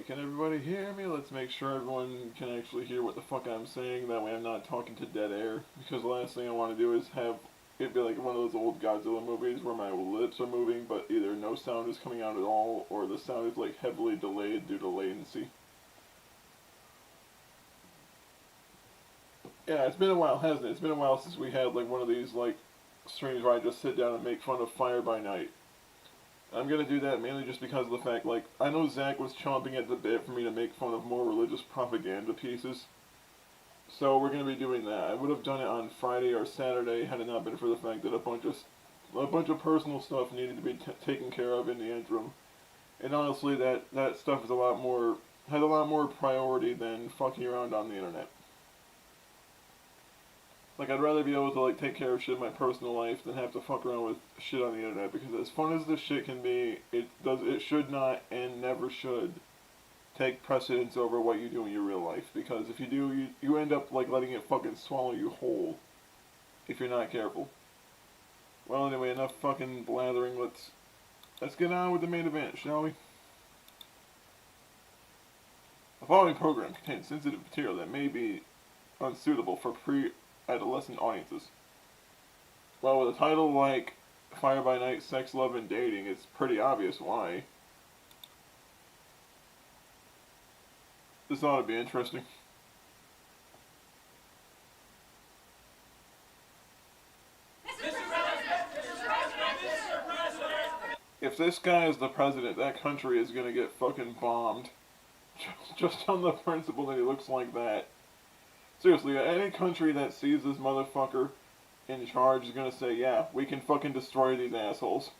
can everybody hear me? Let's make sure everyone can actually hear what the fuck I'm saying. That way I'm not talking to dead air. Because the last thing I want to do is have it be like one of those old Godzilla movies where my lips are moving, but either no sound is coming out at all, or the sound is like heavily delayed due to latency. Yeah, it's been a while, hasn't it? It's been a while since we had like one of these like streams where I just sit down and make fun of Fire by Night. I'm gonna do that mainly just because of the fact, like, I know Zach was chomping at the bit for me to make fun of more religious propaganda pieces. So we're gonna be doing that. I would have done it on Friday or Saturday had it not been for the fact that a bunch of personal stuff needed to be taken care of in the interim. And honestly, that stuff is has a lot more priority than fucking around on the internet. Like, I'd rather be able to, like, take care of shit in my personal life than have to fuck around with shit on the internet, because as fun as this shit can be, it should not and never should take precedence over what you do in your real life, because if you do, you end up, like, letting it fucking swallow you whole, if you're not careful. Well, anyway, enough fucking blathering, let's get on with the main event, shall we? The following program contains sensitive material that may be unsuitable for adolescent audiences. Well, with a title like Fire by Night, Sex, Love, and Dating, it's pretty obvious why. This ought to be interesting. If this guy is the president, that country is gonna get fucking bombed. Just on the principle that he looks like that. Seriously, any country that sees this motherfucker in charge is gonna say, yeah, we can fucking destroy these assholes.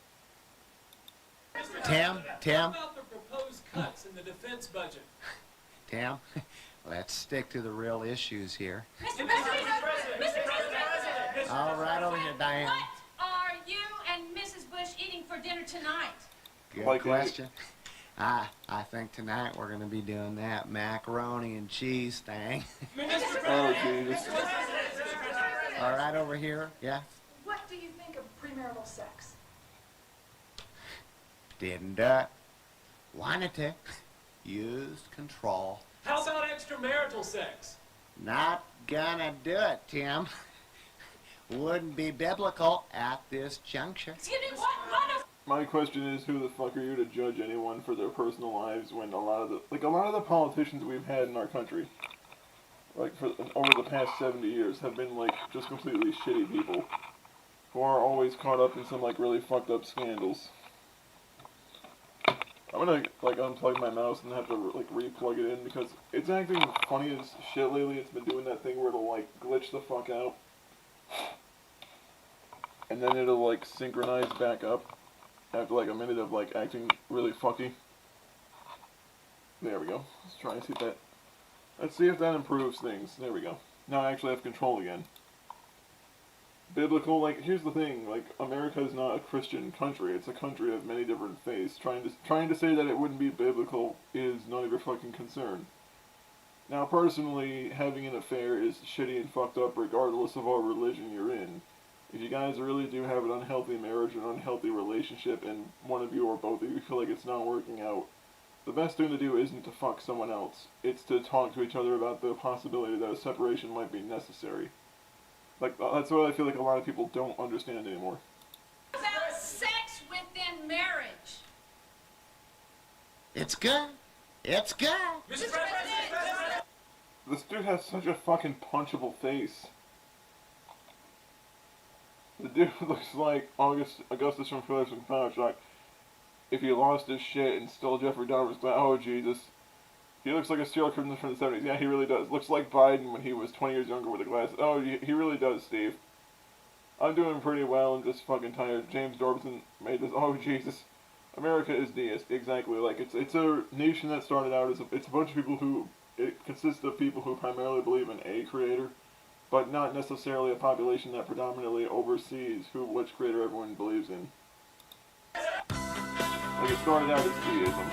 Tim? How about the proposed cuts in the defense budget? Tim, let's stick to the real issues here. Mr. President! All right, over here, Diane. What are you and Mrs. Bush eating for dinner tonight? Good question. I think tonight we're going to be doing that macaroni and cheese thing. Oh, Jesus. All right, over here. Yeah? What do you think of premarital sex? Didn't do it. Wanted to. Used control. How about extramarital sex? Not gonna do it, Tim. Wouldn't be biblical at this juncture. Excuse me, what? My question is, who the fuck are you to judge anyone for their personal lives when a lot of the politicians we've had in our country, like over the past 70 years, have been like just completely shitty people who are always caught up in some like really fucked up scandals. I'm gonna like unplug my mouse and have to like re-plug it in because it's acting funny as shit lately. It's been doing that thing where it'll like glitch the fuck out and then it'll like synchronize back up after like a minute of like acting really fucky. There we go. Let's try and see if that. Let's see if that improves things. There we go. Now I actually have control again. Biblical, like, here's the thing, like, America is not a Christian country. It's a country of many different faiths. Trying to say that it wouldn't be biblical is none of your fucking concern. Now, personally, having an affair is shitty and fucked up regardless of what religion you're in. If you guys really do have an unhealthy marriage or an unhealthy relationship and one of you or both of you feel like it's not working out, the best thing to do isn't to fuck someone else. It's to talk to each other about the possibility that a separation might be necessary. Like, that's what I feel like a lot of people don't understand anymore. About sex within marriage. It's good. It's good. Mr. President! This dude has such a fucking punchable face. The dude looks like Augustus from Phillips and Pouch. Like, if he lost his shit and stole Jeffrey Dahmer's glass. Oh, Jesus. He looks like a serial criminal from the 70s. Yeah, he really does. Looks like Biden when he was 20 years younger with the glasses. Oh, he really does, Steve. I'm doing pretty well. I'm just fucking tired. James Dorberson made this. Oh, Jesus. America is deist. Exactly. Like, it's a nation that started out as it's a bunch of people who... It consists of people who primarily believe in a creator, but not necessarily a population that predominantly oversees which creator everyone believes in. Like, it started out as theism.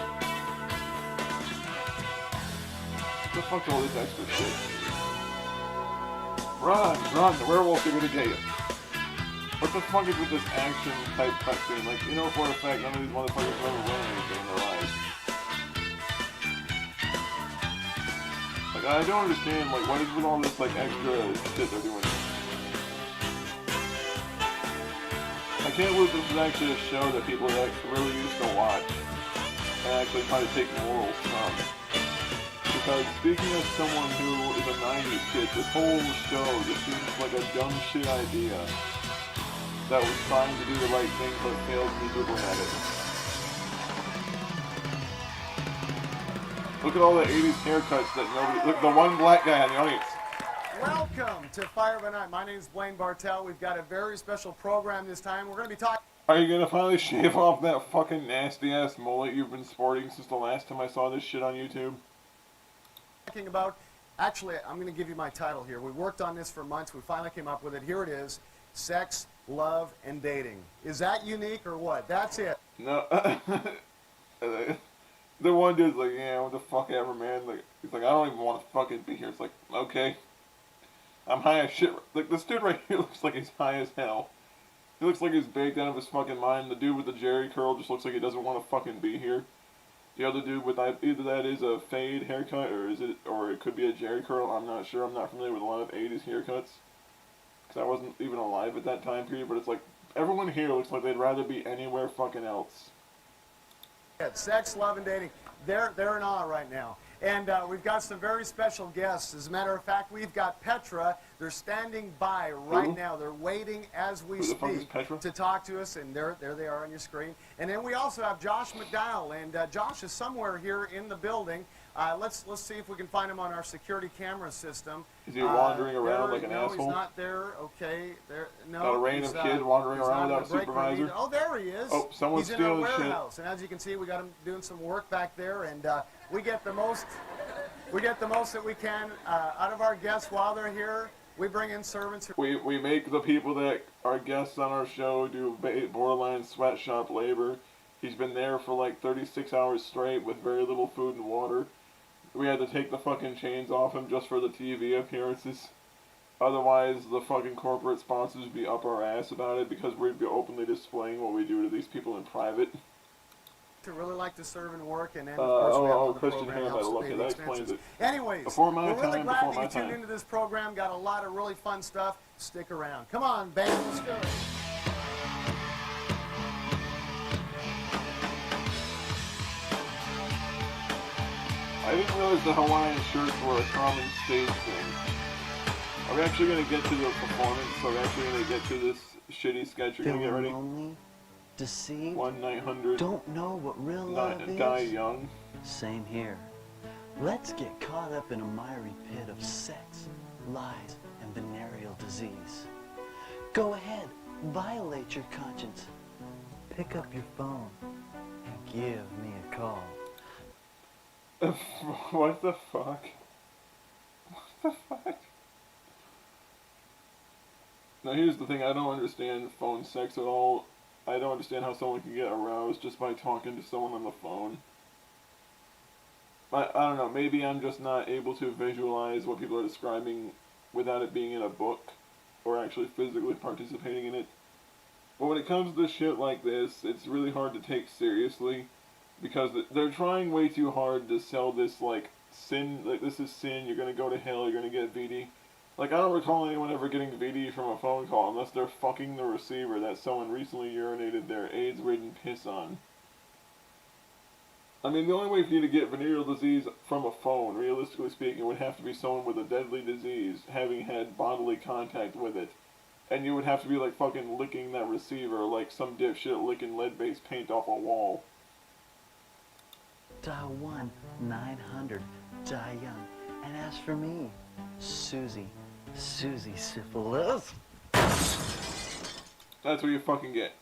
What the fuck's all this extra shit? Run, the werewolves are gonna get you. What the fuck is with this action type cutscene? Like, you know for a fact none of these motherfuckers have ever run anything in their lives. Like, I don't understand, like, what is with all this, like, extra shit they're doing? I can't believe this is actually a show that people like, really used to watch and actually try to take morals from. Because speaking as someone who is a 90s kid, this whole show just seems like a dumb shit idea that was trying to do the right thing but failed miserably at it. Look at all the 80s haircuts that nobody... Look, the one black guy in the audience. Welcome to Fire by Night. My name is Blaine Bartell. We've got a very special program this time. We're going to be talking Are you gonna finally shave off that fucking nasty-ass mullet you've been sporting since the last time I saw this shit on YouTube? about, actually, I'm going to give you my title here. We worked on this for months. We finally came up with it. Here it is, Sex, Love, and Dating. Is that unique or what? That's it. No. The one dude's like, yeah, what the fuck ever, man. Like, he's like, I don't even want to fucking be here. It's like, okay. I'm high as shit. Like, this dude right here looks like he's high as hell. He looks like he's baked out of his fucking mind. The dude with the Jerry curl just looks like he doesn't want to fucking be here. The other dude with either that is a fade haircut or it could be a Jerry curl. I'm not sure. I'm not familiar with a lot of 80s haircuts because I wasn't even alive at that time period. But it's like everyone here looks like they'd rather be anywhere fucking else. Sex, Love, and Dating. They're in awe right now. And we've got some very special guests. As a matter of fact, we've got Petra. They're standing by right now. They're waiting as we speak to talk to us. And there they are on your screen. And then we also have Josh McDowell. And Josh is somewhere here in the building. Let's see if we can find him on our security camera system. Is he wandering around like an asshole? No, he's not there. Okay, there. No. Got a random kid wandering around without a supervisor. Oh, there he is. Oh, someone's stealing shit. He's in our warehouse, and as you can see, we got him doing some work back there, and we get the most that we can out of our guests while they're here. We bring in servants. We make the people that are guests on our show do borderline sweatshop labor. He's been there for like 36 hours straight with very little food and water. We had to take the fucking chains off him just for the TV appearances. Otherwise, the fucking corporate sponsors would be up our ass about it because we'd be openly displaying what we do to these people in private. To really like to serve and work, and then of course Christian Hammond, look at that explains it. Anyways, before my we're really time, glad before that my you tuned time. into this program. Got a lot of really fun stuff. Stick around. Come on, band, let's go. I didn't realize the Hawaiian shirts were a common stage thing. Are we actually going to get to the performance? Are we actually going to get to this shitty sketch? You're going to get ready? Lonely, deceived, 1-900 don't know what real love is. Die Young. Same here. Let's get caught up in a miry pit of sex, lies, and venereal disease. Go ahead, violate your conscience. Pick up your phone and give me a call. What the fuck? What the fuck? Now here's the thing, I don't understand phone sex at all. I don't understand how someone can get aroused just by talking to someone on the phone. I don't know, maybe I'm just not able to visualize what people are describing without it being in a book or actually physically participating in it. But when it comes to shit like this, it's really hard to take seriously. Because they're trying way too hard to sell this, like, sin, like, this is sin, you're gonna go to hell, you're gonna get VD. Like, I don't recall anyone ever getting VD from a phone call unless they're fucking the receiver that someone recently urinated their AIDS-ridden piss on. I mean, the only way for you to get venereal disease from a phone, realistically speaking, would have to be someone with a deadly disease, having had bodily contact with it. And you would have to be, like, fucking licking that receiver like some dipshit licking lead-based paint off a wall. Dial 1-900 Die Young and ask for me, Susie Syphilis. That's what you fucking get.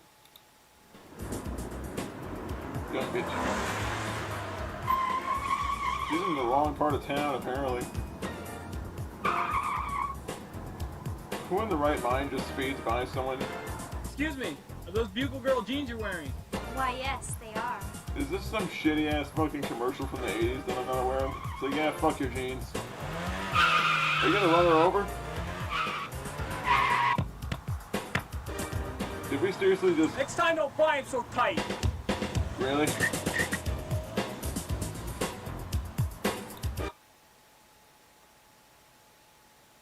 Young bitch. She's in the wrong part of town, apparently. Who in the right mind just speeds by someone? Excuse me, are those Bugle Girl jeans you're wearing? Why, yes, they are. Is this some shitty ass fucking commercial from the 80s that I'm not aware of? So yeah, fuck your jeans. Are you gonna run her over? Did we seriously just... Next time don't fly it so tight.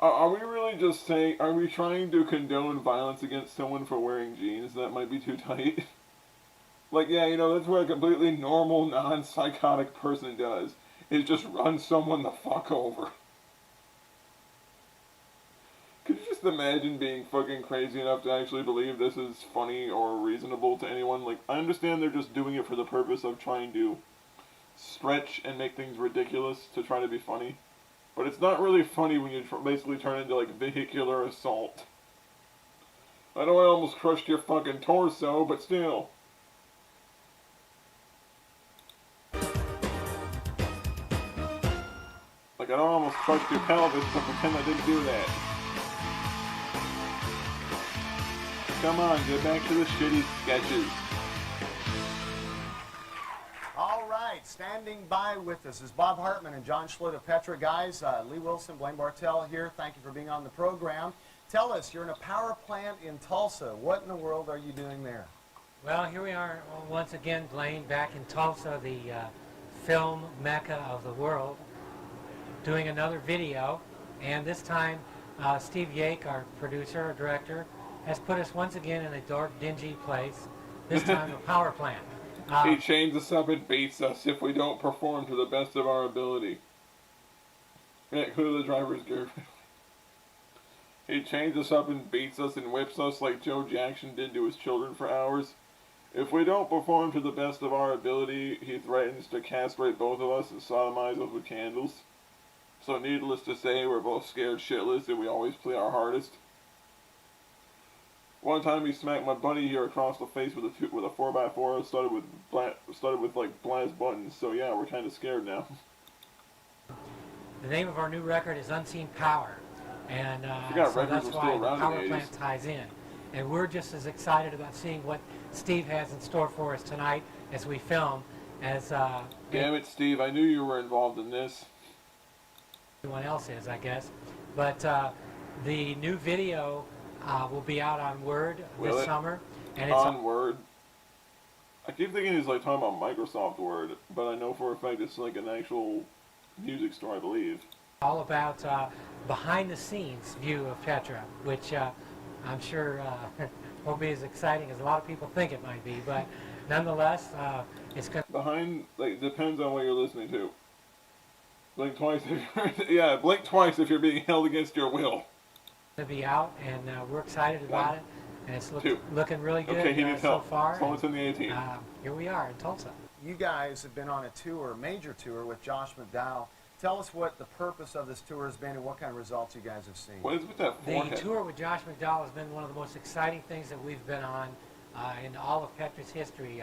Are we really just saying, are we trying to condone violence against someone for wearing jeans? That might be too tight. Like, yeah, you know, that's what a completely normal, non-psychotic person does, is just run someone the fuck over. Could you just imagine being fucking crazy enough to actually believe this is funny or reasonable to anyone? Like, I understand they're just doing it for the purpose of trying to stretch and make things ridiculous to try to be funny. But it's not really funny when you basically turn into, like, vehicular assault. I know I almost crushed your fucking torso, but still. Like, I don't almost crushed your pelvis, but pretend I didn't do that. Come on, get back to the shitty sketches. All right, standing by with us is Bob Hartman and John Schlitt of Petra. Guys, Lee Wilson, Blaine Bartell here. Thank you for being on the program. Tell us, you're in a power plant in Tulsa. What in the world are you doing there? Well, here we are once again, Blaine, back in Tulsa, the film mecca of the world, doing another video. And this time, Steve Yake, our producer, our director, has put us once again in a dark, dingy place, this time a power plant. He chains us up and beats us if we don't perform to the best of our ability. Yeah, clear the driver's gear. He chains us up and beats us and whips us like Joe Jackson did to his children for hours. If we don't perform to the best of our ability, he threatens to castrate both of us and sodomize us with candles. So needless to say, we're both scared shitless and we always play our hardest. One time he smacked my buddy here across the face with a 4x4. Started with like blast buttons. So yeah, we're kind of scared now. The name of our new record is Unseen Power, and so so that's were why still the around power in the plant 80s. ties in. And we're just as excited about seeing what Steve has in store for us tonight as we film, as Damn it, Steve! I knew you were involved in this. everyone else is, I guess. But the new video will be out on Word this summer, and it's on Word. I keep thinking he's like talking about Microsoft Word, but I know for a fact it's like an actual music store, I believe. all about behind-the-scenes view of Petra, which I'm sure won't be as exciting as a lot of people think it might be, but nonetheless, it's going to... Behind, like, depends on what you're listening to. Blink twice if you're, yeah, blink twice if you're being held against your will. to be out, and we're excited about it, and it's looking really good Okay, he needs so help. far. Someone's in the 18. Here we are in Tulsa. You guys have been on a tour, a major tour with Josh McDowell. Tell us what the purpose of this tour has been and what kind of results you guys have seen. What is with that The forehead? tour with Josh McDowell has been one of the most exciting things that we've been on in all of Petra's history.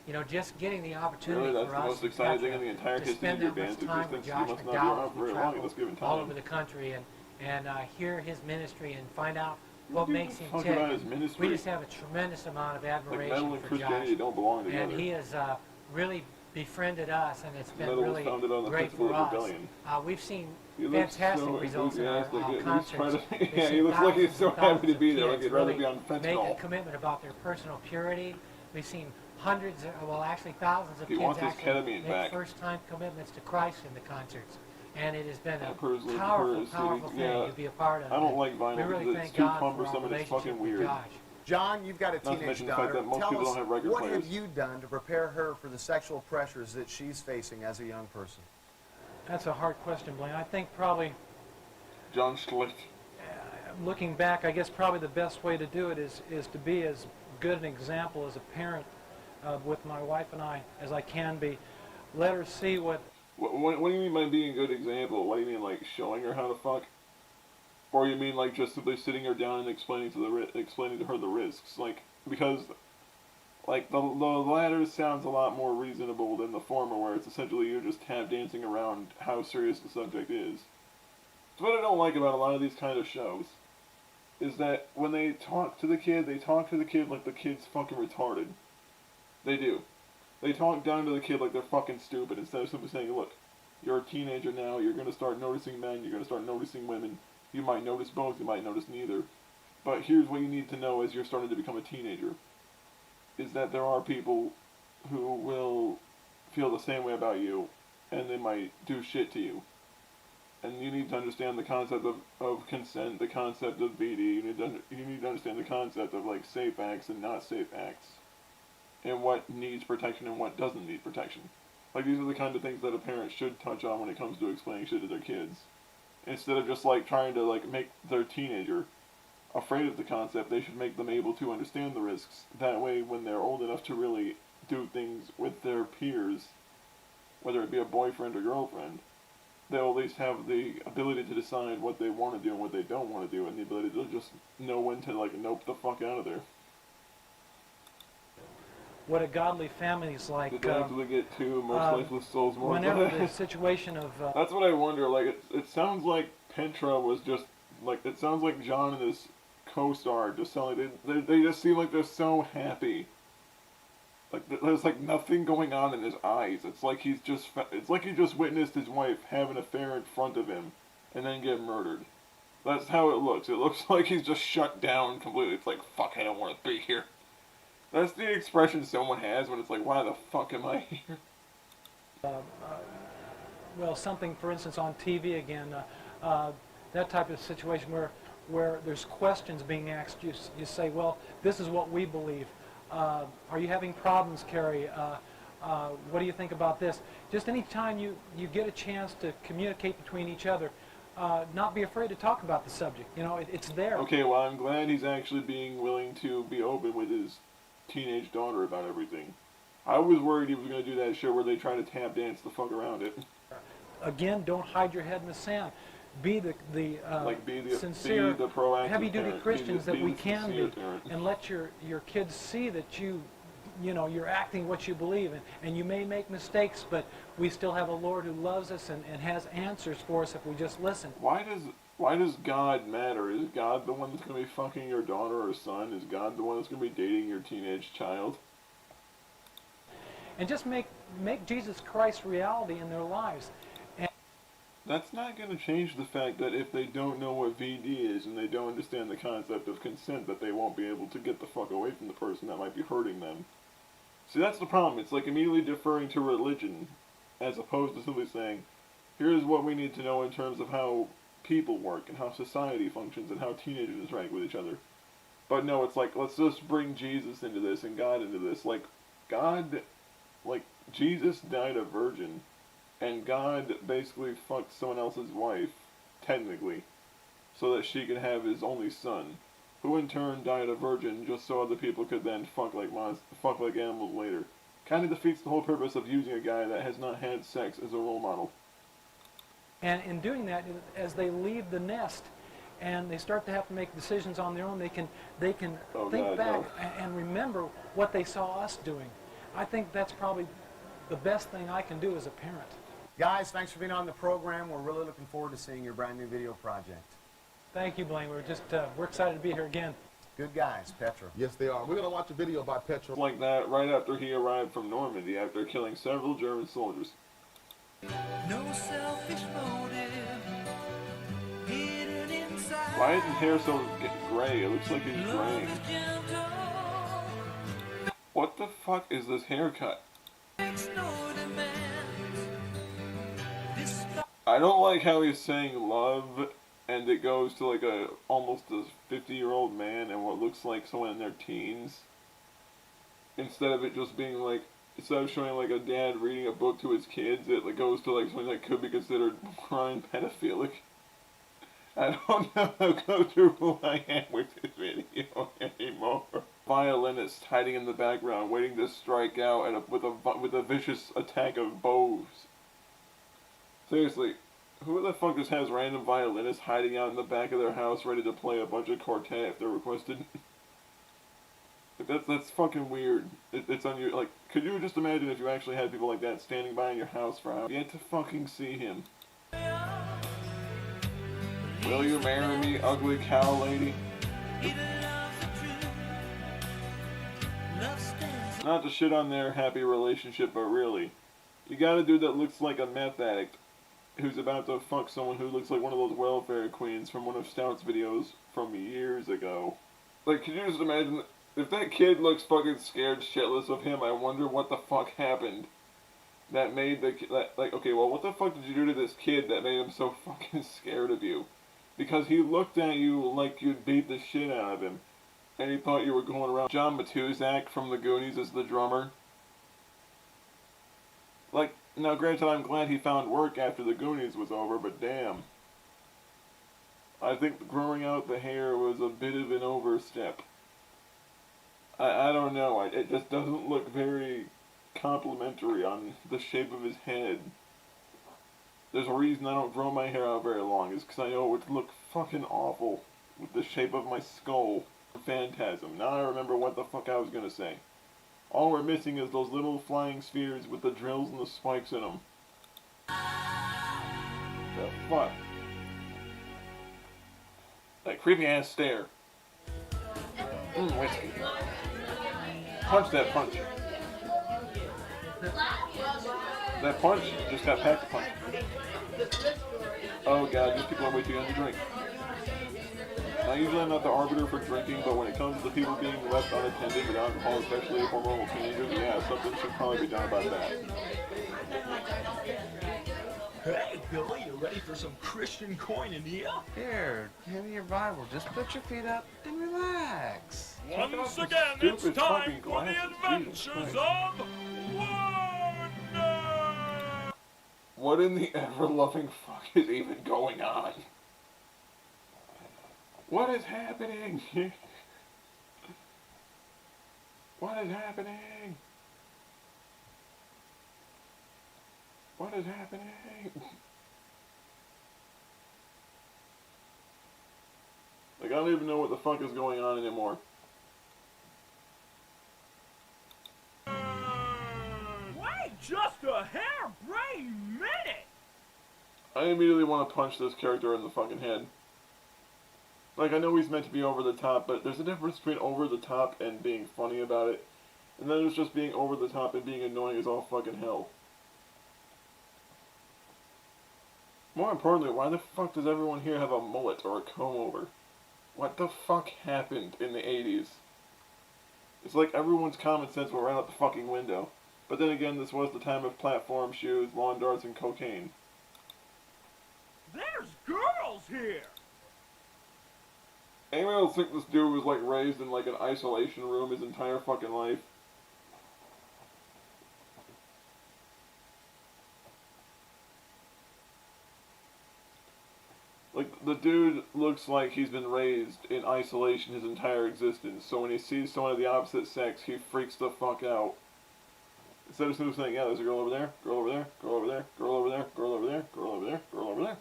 You know, just getting the opportunity Really, that's for the us most in exciting Petra thing in the entire to history of spend your that much band. It time just with thinks you Josh must not be McDowell around as we very long travel at this given all time. over the country and hear his ministry and find out what You makes him talk tick. about his ministry. We just have a tremendous amount of Like admiration metal and for Christianity Josh, don't belong together. and he has really befriended us, and it's been Metal was really founded on the great principle for of us. rebellion. We've seen He looks fantastic so results in our enthusiastic. He's concerts. trying to- We've yeah, he seen looks like he's thousands so and happy to thousands be of there, like kids he'd rather really be on make a fentanyl. commitment about their personal purity. We've seen hundreds, well, actually thousands of He kids wants his actually ketamine make back. first-time commitments to Christ in the concerts. And it has been a Purrs lives, powerful, purrs, powerful thing yeah. to be a part of. I don't like vinyl We really because thank it's too God for our cumbersome and it's relationship fucking with weird. Josh. John, you've got a Not to teenage mention the fact daughter. that most Tell people us, don't have record what players. have you done to prepare her for the sexual pressures that she's facing as a young person? That's a hard question, Blaine. I think probably, John Schlitt. looking back, I guess probably the best way to do it is to be as good an example as a parent with my wife and I as I can be. Let her see what... What do you mean by being a good example? What do you mean, like showing her how to fuck? Or you mean like just simply sitting her down and explaining to her the risks? Like, because like the latter sounds a lot more reasonable than the former, where it's essentially you're just tap dancing around how serious the subject is. So what I don't like about a lot of these kind of shows is that when they talk to the kid like the kid's fucking retarded. They do. They talk down to the kid like they're fucking stupid instead of simply saying, look, you're a teenager now, you're going to start noticing men, you're going to start noticing women. You might notice both, you might notice neither. But here's what you need to know as you're starting to become a teenager. Is that there are people who will feel the same way about you, and they might do shit to you. And you need to understand the concept of consent, the concept of BD. You need to understand the concept of like safe acts and not safe acts, and what needs protection and what doesn't need protection. Like these are the kind of things that a parent should touch on when it comes to explaining shit to their kids, instead of just like trying to like make their teenager afraid of the concept. They should make them able to understand the risks. That way, when they're old enough to really do things with their peers, whether it be a boyfriend or girlfriend, they'll at least have the ability to decide what they want to do and what they don't want to do, and the ability to just know when to like nope the fuck out of there. What a godly family is like. Did they actually get two most lifeless souls more? Whenever the situation of... That's what I wonder. Like, it sounds like Petra was just like, it sounds like John and his co-star just sound like they just seem like they're so happy. Like there's like nothing going on in his eyes. It's like he just witnessed his wife have an affair in front of him, and then get murdered. That's how it looks. It looks like he's just shut down completely. It's like, fuck, I don't want to be here. That's the expression someone has when it's like, why the fuck am I here? Well, something, for instance, on TV again, that type of situation where there's questions being asked, you say, well, this is what we believe. Are you having problems, Carrie? What do you think about this? Just any time you get a chance to communicate between each other, not be afraid to talk about the subject. You know, it's there. Okay, well, I'm glad he's actually being willing to be open with his teenage daughter about everything. I was worried he was going to do that show where they try to tap dance the fuck around it. Again, don't hide your head in the sand. Be the sincere, be the proactive heavy-duty parent. Christians that we can be, parent. and let your kids see that you're acting what you believe in. And you may make mistakes, but we still have a Lord who loves us and has answers for us if we just listen. Why does God matter? Is God the one that's going to be fucking your daughter or son? Is God the one that's going to be dating your teenage child? And just make Jesus Christ reality in their lives. That's not going to change the fact that if they don't know what VD is and they don't understand the concept of consent, that they won't be able to get the fuck away from the person that might be hurting them. See, that's the problem. It's like immediately deferring to religion as opposed to simply saying, here's what we need to know in terms of how people work and how society functions and how teenagers interact with each other. But no, it's like, let's just bring Jesus into this and God into this. Like, Jesus died a virgin. And God basically fucked someone else's wife, technically, so that she could have his only son, who in turn died a virgin just so other people could then fuck like animals later. Kind of defeats the whole purpose of using a guy that has not had sex as a role model. And in doing that, as they leave the nest and they start to have to make decisions on their own, they can think back and remember what they saw us doing. I think that's probably the best thing I can do as a parent. Guys, thanks for being on the program. We're really looking forward to seeing your brand new video project. Thank you, Blaine. We're excited to be here again. Good guys, Petra. Yes, they are. We're going to watch a video by Petra. Like that right after he arrived from Normandy after killing several German soldiers. No selfish motive hidden inside. Why is his hair so gray? It looks like he's graying. What the fuck is this haircut? I don't like how he's saying love and it goes to like almost a 50-year-old man and what looks like someone in their teens. Instead of it just being like, instead of showing like a dad reading a book to his kids, it like goes to like something that could be considered crime pedophilic. I don't know how comfortable I am with this video anymore. Violinist hiding in the background, waiting to strike out with a vicious attack of bows. Seriously, who the fuck just has random violinists hiding out in the back of their house ready to play a bunch of quartet if they're requested? Like that's fucking weird. It's on your, like, could you just imagine if you actually had people like that standing by in your house for hours? You had to fucking see him. Will you marry me, ugly cow lady? Not to shit on their happy relationship, but really, you got a dude that looks like a meth addict who's about to fuck someone who looks like one of those welfare queens from one of Stout's videos from years ago. Like, can you just imagine, if that kid looks fucking scared shitless of him, I wonder what the fuck happened. that made like, okay, well, what the fuck did you do to this kid that made him so fucking scared of you? Because he looked at you like you'd beat the shit out of him, and he thought you were going around. John Matuzak from the Goonies is the drummer. Like, now granted, I'm glad he found work after the Goonies was over, but damn. I think growing out the hair was a bit of an overstep. I don't know, it just doesn't look very complimentary on the shape of his head. There's a reason I don't grow my hair out very long, is because I know it would look fucking awful with the shape of my skull. Phantasm. Now I remember what the fuck I was gonna say. All we're missing is those little flying spheres with the drills and the spikes in them. The fuck? That creepy ass stare. Whiskey. Punch that punch. That punch just got packed a punch. Oh god, these people are way too young to drink. Now usually I'm not the arbiter for drinking, but when it comes to people being left unattended with alcohol, especially hormonal teenagers, yeah, something should probably be done about that. Hey, Billy, you ready for some Christian koinonia? Here, hand me your Bible. Just put your feet up and relax. Once again, it's time for the adventures of Wonder! What in the ever-loving fuck is even going on? What is happening? What is happening? What is happening? Like, I don't even know what the fuck is going on anymore. Wait just a hair-brained minute! I immediately want to punch this character in the fucking head. Like, I know he's meant to be over the top, but there's a difference between over the top and being funny about it. And then there's just being over the top and being annoying as all fucking hell. More importantly, why the fuck does everyone here have a mullet or a comb-over? What the fuck happened in the 80s? It's like everyone's common sense went right out the fucking window. But then again, this was the time of platform shoes, lawn darts, and cocaine. There's girls here! Anyone else think this dude was like raised in like an isolation room his entire fucking life? Like, the dude looks like he's been raised in isolation his entire existence, so when he sees someone of the opposite sex, he freaks the fuck out. Instead of simply saying, yeah, there's a girl over there, girl over there, girl over there, girl over there, girl over there, girl over there, girl over there.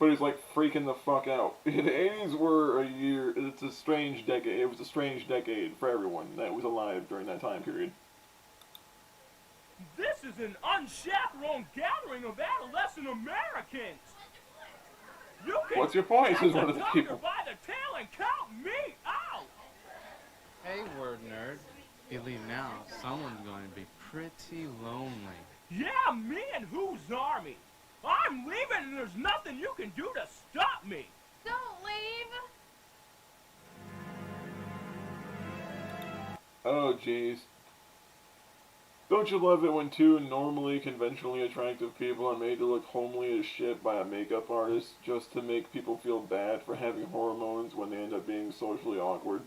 But he's like freaking the fuck out. The 80s were it's a strange decade. It was a strange decade for everyone that was alive during that time period. This is an unchaperoned gathering of adolescent Americans! You can What's your point? Says one of the catch a people. by the tail and count me out! Hey, word nerd. If you leave now, someone's going to be pretty lonely. Yeah, me and whose army? I'm leaving and there's nothing you can do to stop me! Don't leave! Oh, jeez. Don't you love it when two normally conventionally attractive people are made to look homely as shit by a makeup artist just to make people feel bad for having hormones when they end up being socially awkward?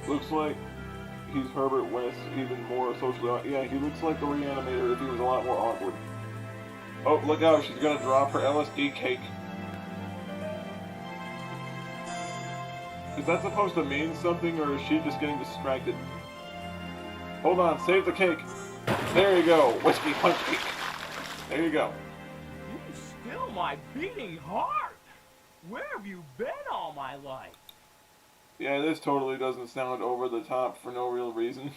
Looks like he's Herbert West, even more socially awkward. Yeah, he looks like the Reanimator if he was a lot more awkward. Oh, look out, she's gonna drop her LSD cake. Is that supposed to mean something, or is she just getting distracted? Hold on, save the cake. There you go, whiskey punch cake. There you go. You still my beating heart! Where have you been all my life? Yeah, this totally doesn't sound over the top for no real reason.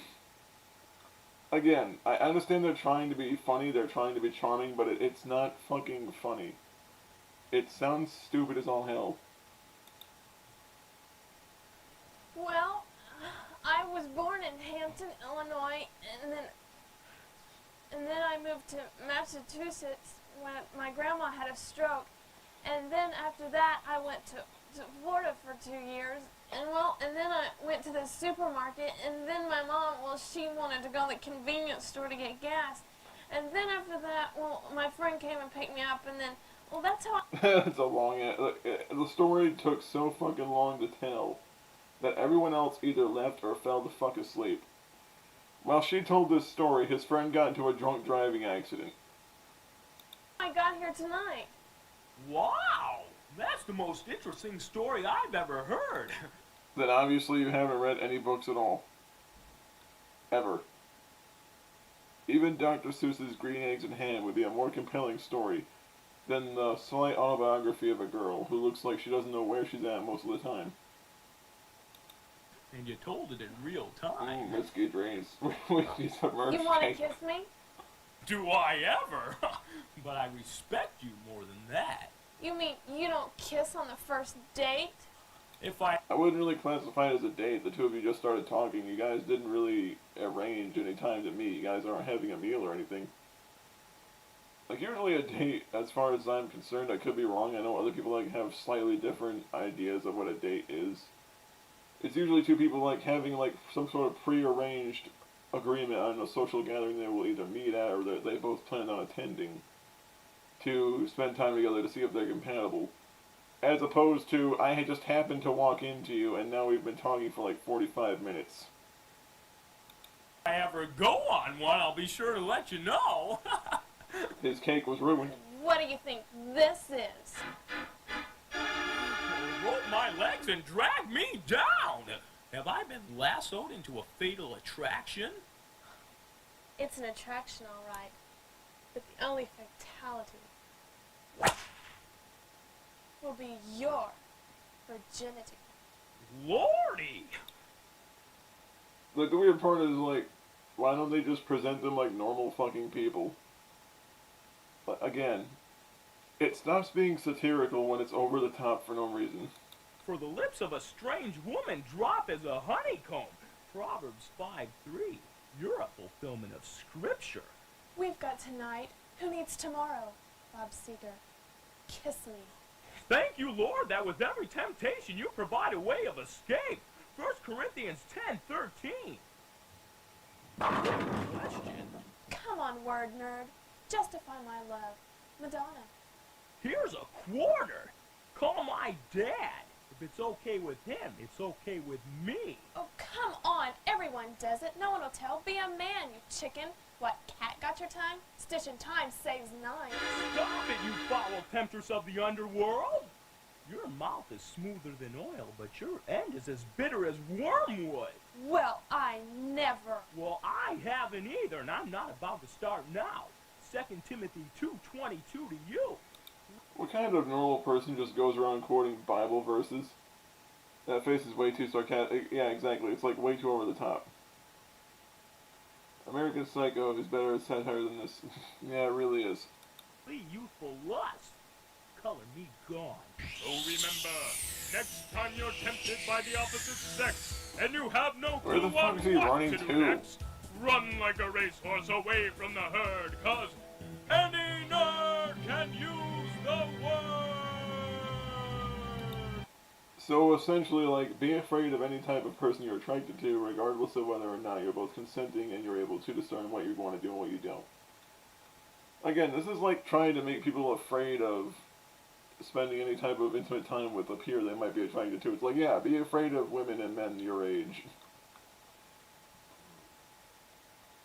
Again, I understand they're trying to be funny, they're trying to be charming, but it's not fucking funny. It sounds stupid as all hell. Well, I was born in Hampton, Illinois, and then I moved to Massachusetts when my grandma had a stroke. And then after that, I went to Florida for 2 years, And then I went to the supermarket, and then my mom, well, she wanted to go to the convenience store to get gas. And then after that, well, my friend came and picked me up, and then, well, that's how It's a long. The story took so fucking long to tell that everyone else either left or fell the fuck asleep. While she told this story, his friend got into a drunk driving accident. I got here tonight. Wow! That's the most interesting story I've ever heard. Then obviously you haven't read any books at all. Ever. Even Dr. Seuss's Green Eggs and Ham would be a more compelling story than the slight autobiography of a girl who looks like she doesn't know where she's at most of the time. And you told it in real time. Whiskey drains. Whiskey submerged. You want to kiss me? Do I ever? But I respect you more than that. You mean you don't kiss on the first date? I wouldn't really classify it as a date. The two of you just started talking. You guys didn't really arrange any time to meet. You guys aren't having a meal or anything. Like, usually a date, as far as I'm concerned, I could be wrong. I know other people like have slightly different ideas of what a date is. It's usually two people like having like some sort of pre-arranged agreement on a social gathering they will either meet at or that they both plan on attending to spend time together to see if they're compatible. As opposed to, I had just happened to walk into you and now we've been talking for like 45 minutes. If I ever go on one, I'll be sure to let you know. His cake was ruined. What do you think this is? Rope my legs and drag me down. Have I been lassoed into a fatal attraction? It's an attraction, all right. But the only fatality will be your virginity. Lordy! Like, the weird part is, like, why don't they just present them like normal fucking people? But again, it stops being satirical when it's over the top for no reason. For the lips of a strange woman drop as a honeycomb. Proverbs 5:3. You're a fulfillment of scripture. We've got tonight. Who needs tomorrow? Bob Seger. Kiss me. Thank you, Lord, that with every temptation you provide a way of escape. 1 Corinthians 10:13. Question. Come on, word nerd. Justify my love. Madonna. Here's a quarter. Call my dad. If it's okay with him, it's okay with me. Oh, come on. Everyone does it. No one will tell. Be a man, you chicken. What, cat got your tongue? Stitch in time saves 9. Stop it, you foul temptress of the underworld. Your mouth is smoother than oil, but your end is as bitter as wormwood. Well, I never. Well, I haven't either, and I'm not about to start now. 2 Timothy 2:22 to you. What kind of normal person just goes around quoting Bible verses? That face is way too sarcastic. Yeah, exactly. It's like way too over the top. American Psycho is better at satire than this. Yeah, it really is. Youthful lust. Color me gone. So remember, next time you're tempted by the opposite sex, and you have no Where the clue fuck on is he what running to do to? next, run like a racehorse away from the herd, 'cause any nerd can use the word. So essentially, like, be afraid of any type of person you're attracted to, regardless of whether or not you're both consenting and you're able to discern what you want to do and what you don't. Again, this is like trying to make people afraid of spending any type of intimate time with a peer they might be attracted to. It's like, yeah, be afraid of women and men your age.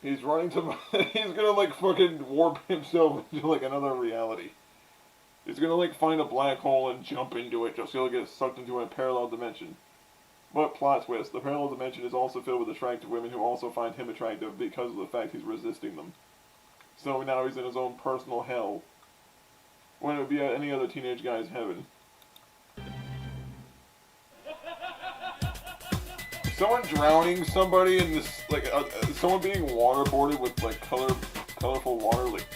He's running to... he's gonna, like, fucking warp himself into, like, another reality. He's gonna, like, find a black hole and jump into it just so he'll get sucked into a parallel dimension. But, plot twist, the parallel dimension is also filled with attractive women who also find him attractive because of the fact he's resisting them. So now he's in his own personal hell, when it would be any other teenage guy's heaven. Someone drowning somebody in this, like, someone being waterboarded with, like, colorful water, like,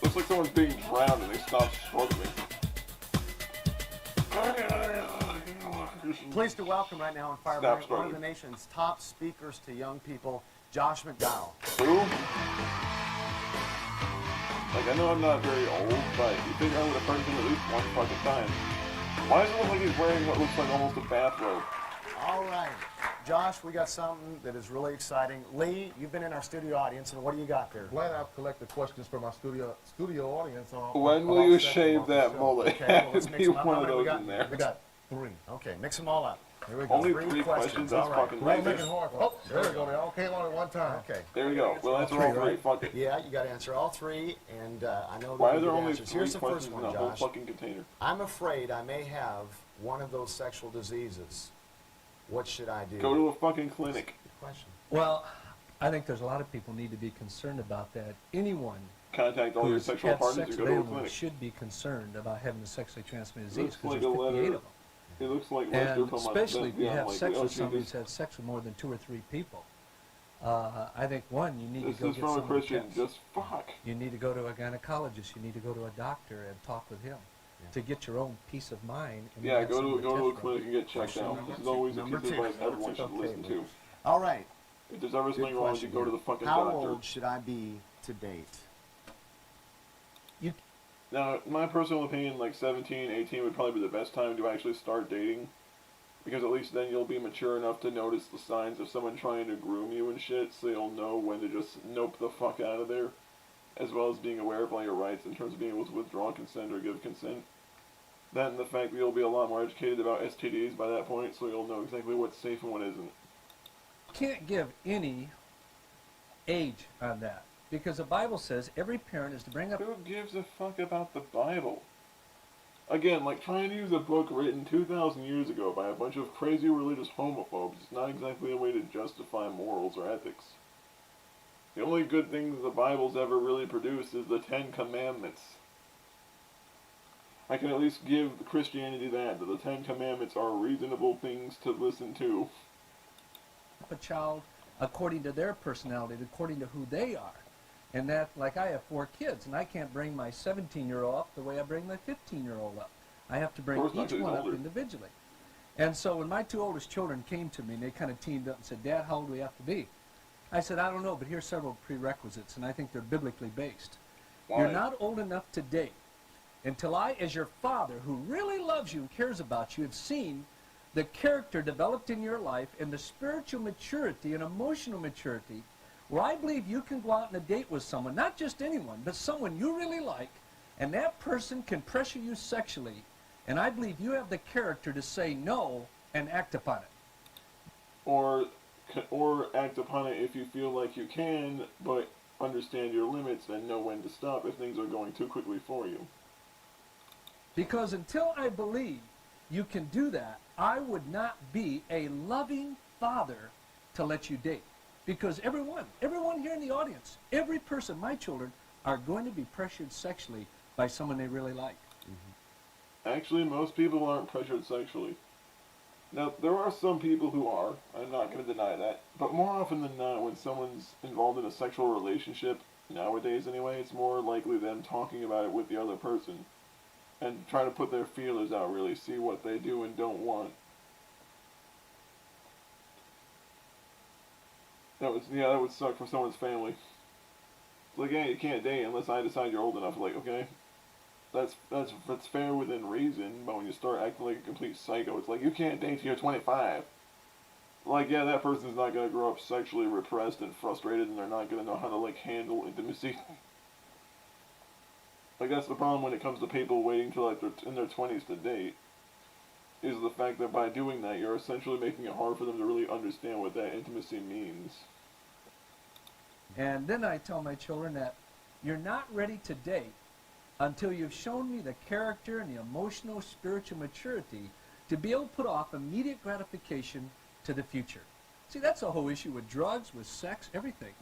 looks like someone's being drowned and they stop struggling. Pleased to welcome right now on Fire Stop Break one of the nation's top speakers to young people, Josh McDowell. Who? Like, I know I'm not very old, but you think I would have heard him at least one fucking time. Why does it look like he's wearing what looks like almost a bathrobe? All right. Josh, we got something that is really exciting. Lee, you've been in our studio audience, and what do you got there? Glad I've collected questions from my studio audience. When will you about sex shave about the that show. mullet? Okay, well, let's mix Be them up. one How of many we those got? in there. We got 3. Okay, mix them all up. Here we go. Only 3 questions? That's All right. fucking Don't lazy. make it hard. Oh, there we go. They all came on at one time. Okay. There we go. We'll answer all 3. Fuck it. Yeah, you got to answer all 3, and I know Why are they're there good only answers. 3 Here's the questions first in one, a whole Josh. fucking container? I'm afraid I may have one of those sexual diseases. What should I do? Go to a fucking clinic. Good question. Well, I think there's a lot of people need to be concerned about that. Anyone Contact all your who's sexual had partners sex and go with to a anyone clinic. should be concerned about having a sexually transmitted disease Looks because like there's a 58 letter. of them. It looks like Lester And from especially if you have like, sex oh, with somebody Jesus. who's had sex with more than 2 or 3 people. I think, one, you need This to go is get from a some Christian. tests. Just fuck. You need to go to a gynecologist. You need to go to a doctor and talk with him to get your own peace of mind. And Yeah, have go some to of the a test clinic and get checked Question out. number This is two. always a Number piece of two. advice everyone should Okay, listen to. All right. If there's ever Good something wrong, you question go to here. the fucking How doctor. old should I be to date? Now, in my personal opinion, like 17, 18 would probably be the best time to actually start dating. Because at least then you'll be mature enough to notice the signs of someone trying to groom you and shit, so you'll know when to just nope the fuck out of there. As well as being aware of all your rights in terms of being able to withdraw consent or give consent. That and the fact that you'll be a lot more educated about STDs by that point, so you'll know exactly what's safe and what isn't. You can't give any age on that because the Bible says every parent is to bring up. Who gives a fuck about the Bible? Again, like trying to use a book written 2,000 years ago by a bunch of crazy religious homophobes is not exactly a way to justify morals or ethics. The only good thing that the Bible's ever really produced is the 10 Commandments. I can at least give Christianity that the 10 Commandments are reasonable things to listen to. A child according to their personality, according to who they are. And that, like I have 4 kids, and I can't bring my 17-year-old up the way I bring my 15-year-old up. I have to bring each one up individually. And so when my 2 oldest children came to me, and they kind of teamed up and said, Dad, how old do we have to be? I said, I don't know, but here's several prerequisites, and I think they're biblically based. Why? You're not old enough to date until I, as your father, who really loves you and cares about you, have seen the character developed in your life and the spiritual maturity and emotional maturity where I believe you can go out on a date with someone, not just anyone, but someone you really like, and that person can pressure you sexually, and I believe you have the character to say no and act upon it. Or act upon it if you feel like you can, but understand your limits and know when to stop if things are going too quickly for you. Because until I believe you can do that, I would not be a loving father to let you date. Because everyone here in the audience, every person, my children, are going to be pressured sexually by someone they really like. Actually, most people aren't pressured sexually. Now, there are some people who are, I'm not going to deny that, but more often than not, when someone's involved in a sexual relationship, nowadays anyway, it's more likely them talking about it with the other person, and trying to put their feelers out, really, see what they do and don't want. That would suck for someone's family. It's like, yeah, you can't date unless I decide you're old enough. Like, okay, that's fair within reason, but when you start acting like a complete psycho, it's like, you can't date till you're 25. Like, yeah, that person's not gonna grow up sexually repressed and frustrated, and they're not gonna know how to, like, handle intimacy. Like, that's the problem when it comes to people waiting till, like, they're in their 20s to date, is the fact that by doing that, you're essentially making it hard for them to really understand what that intimacy means. And then I tell my children that you're not ready to date until you've shown me the character and the emotional, spiritual maturity to be able to put off immediate gratification to the future. See, that's the whole issue with drugs, with sex, everything.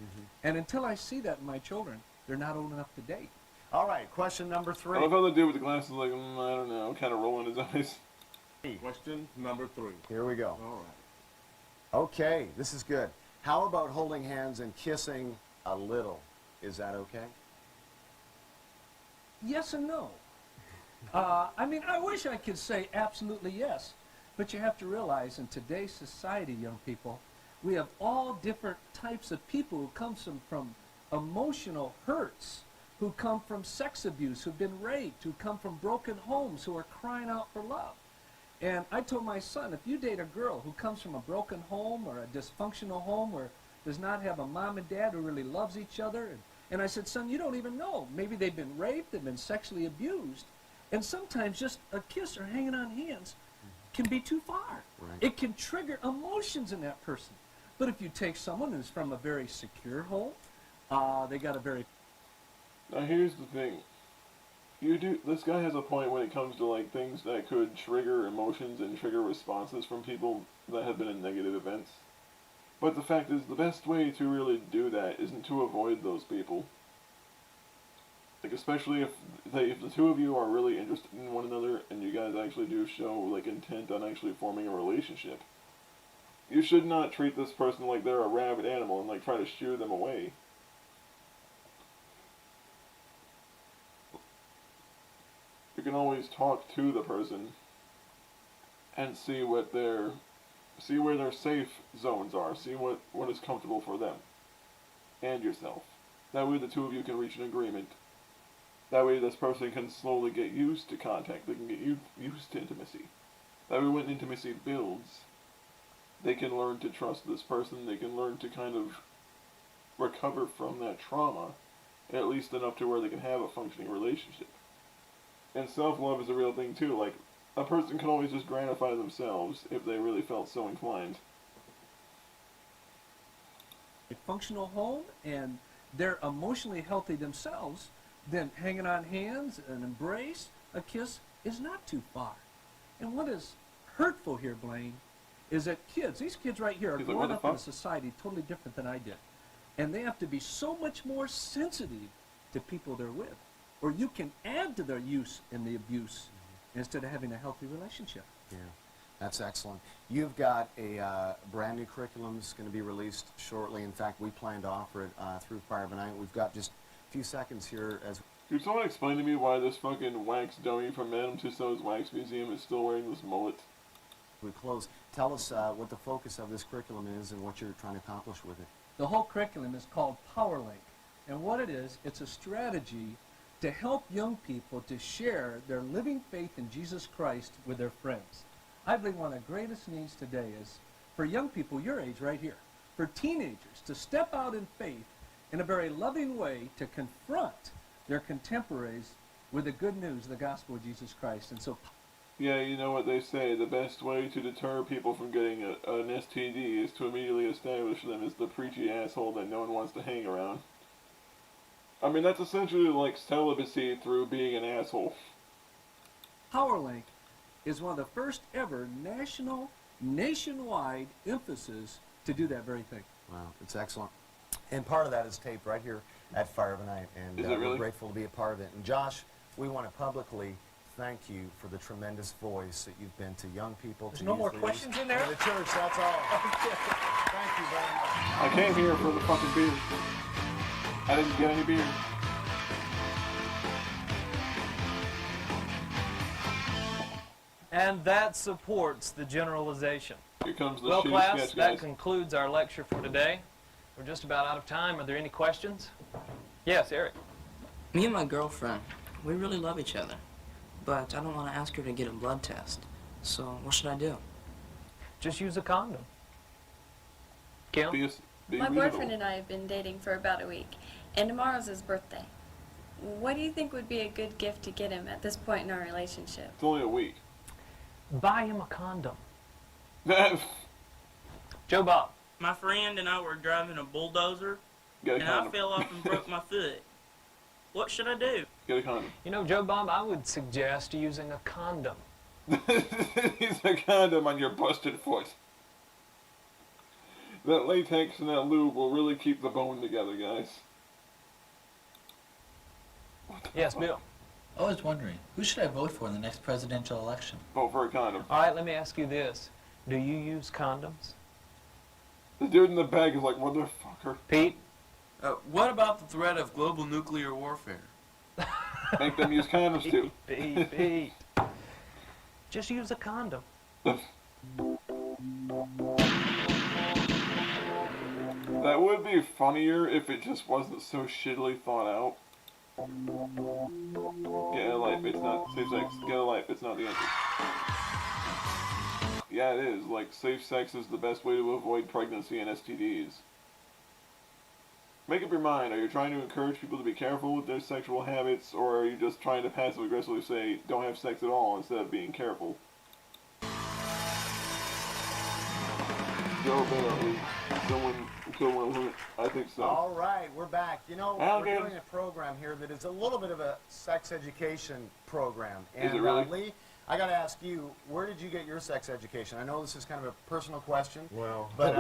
And until I see that in my children, they're not old enough to date. All right, question number 3. I love how the dude with the glasses like, I don't know, kind of rolling his eyes. Question number 3. Here we go. All right. Okay, this is good. How about holding hands and kissing a little? Is that okay? Yes and no. I mean, I wish I could say absolutely yes, but you have to realize in today's society, young people, we have all different types of people who come from emotional hurts, who come from sex abuse, who've been raped, who come from broken homes, who are crying out for love. And I told my son, if you date a girl who comes from a broken home or a dysfunctional home or does not have a mom and dad who really loves each other, and I said, son, you don't even know. Maybe they've been raped, they've been sexually abused. And sometimes just a kiss or hanging on hands can be too far. Right. It can trigger emotions in that person. But if you take someone who's from a very secure home, they got a very... Now here's the thing. This guy has a point when it comes to like things that could trigger emotions and trigger responses from people that have been in negative events. But the fact is, the best way to really do that isn't to avoid those people. Like, especially if the two of you are really interested in one another and you guys actually do show like intent on actually forming a relationship. You should not treat this person like they're a rabid animal and like try to shoo them away. You can always talk to the person and see where their safe zones are, see what is comfortable for them and yourself. That way the two of you can reach an agreement. That way this person can slowly get used to contact, they can get used to intimacy. That way when intimacy builds, they can learn to trust this person, they can learn to kind of recover from that trauma, at least enough to where they can have a functioning relationship. And self-love is a real thing too. Like, a person can always just gratify themselves if they really felt so inclined. A functional home and they're emotionally healthy themselves, then hanging on hands, an embrace, a kiss is not too far. And what is hurtful here, Blaine, is that these kids right here are growing up in a society totally different than I did. And they have to be so much more sensitive to people they're with. Or you can add to their use and the abuse instead of having a healthy relationship. Yeah, that's excellent. You've got a brand new curriculum that's going to be released shortly. In fact, we plan to offer it through Fire of a Night. We've got just a few seconds here as... Could someone explain to me why this fucking wax dummy from Madame Tussauds Wax Museum is still wearing this mullet? We close. Tell us what the focus of this curriculum is and what you're trying to accomplish with it. The whole curriculum is called PowerLink. And what it is, it's a strategy to help young people to share their living faith in Jesus Christ with their friends. I believe one of the greatest needs today is for young people your age right here, for teenagers to step out in faith in a very loving way to confront their contemporaries with the good news of the gospel of Jesus Christ. And so, yeah, you know what they say, the best way to deter people from getting an STD is to immediately establish them as the preachy asshole that no one wants to hang around. I mean, that's essentially like celibacy through being an asshole. PowerLink is one of the first ever nationwide emphasis to do that very thing. Wow, it's excellent. And part of that is taped right here at Fire of a Night, and we're grateful to be a part of it. And Josh, we want to publicly thank you for the tremendous voice that you've been to young people. There's no more questions in there? The church, that's all. Thank you very much. I came here for the fucking beer. I didn't get any beer. And that supports the generalization. Here comes the well, shitty class, sketch, that guys. concludes our lecture for today. We're just about out of time. Are there any questions? Yes, Eric. Me and my girlfriend, we really love each other. But I don't want to ask her to get a blood test. So what should I do? Just use a condom. Kim? My boyfriend and I have been dating for about a week, and tomorrow's his birthday. What do you think would be a good gift to get him at this point in our relationship? It's only a week. Buy him a condom. Joe Bob. My friend and I were driving a bulldozer, and I fell off and broke my foot. What should I do? Get a condom. You know, Joe Bob, I would suggest using a condom. Use a condom on your busted foot. That latex and that lube will really keep the bone together, guys. Yes, Bill. I was wondering, who should I vote for in the next presidential election? Vote for a condom. All right, let me ask you this. Do you use condoms? The dude in the bag is like, motherfucker. Pete? What about the threat of global nuclear warfare? Make them use condoms too. Pete. Just use a condom. That would be funnier if it just wasn't so shittily thought out. Get a life, it's not safe sex. Get a life, it's not the answer. Yeah, it is. Like, safe sex is the best way to avoid pregnancy and STDs. Make up your mind. Are you trying to encourage people to be careful with their sexual habits, or are you just trying to passive-aggressively say, don't have sex at all, instead of being careful? Joe Barry, someone, I think so. All right, we're back. You know, we're doing a program here that is a little bit of a sex education program. And, is it really? Lee, I got to ask you, where did you get your sex education? I know this is kind of a personal question. Well, but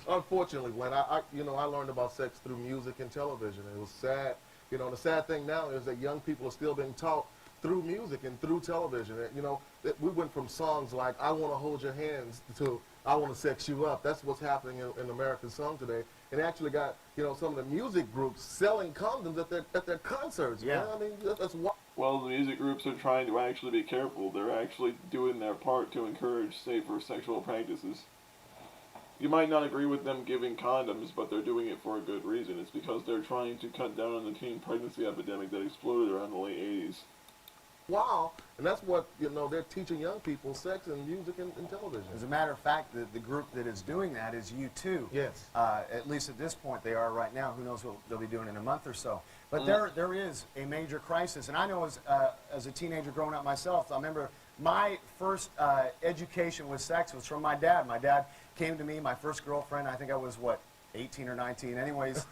unfortunately, when I learned about sex through music and television. It was sad. You know, the sad thing now is that young people are still being taught through music and through television. You know, we went from songs like "I Want to Hold Your Hands" to "I Want to Sex You Up." That's what's happening in American song today. And actually got, you know, some of the music groups selling condoms at their concerts. Yeah. Man. I mean, that's what. Well, the music groups are trying to actually be careful. They're actually doing their part to encourage safer sexual practices. You might not agree with them giving condoms, but they're doing it for a good reason. It's because they're trying to cut down on the teen pregnancy epidemic that exploded around the late 80s. Wow, and that's what, you know, they're teaching young people, sex and music and television. As a matter of fact, the group that is doing that is U2. Yes. At least at this point they are right now. Who knows what they'll be doing in a month or so. But there is a major crisis. And I know as a teenager growing up myself, I remember my first education with sex was from my dad. My dad came to me, my first girlfriend, I think I was, 18 or 19. Anyways,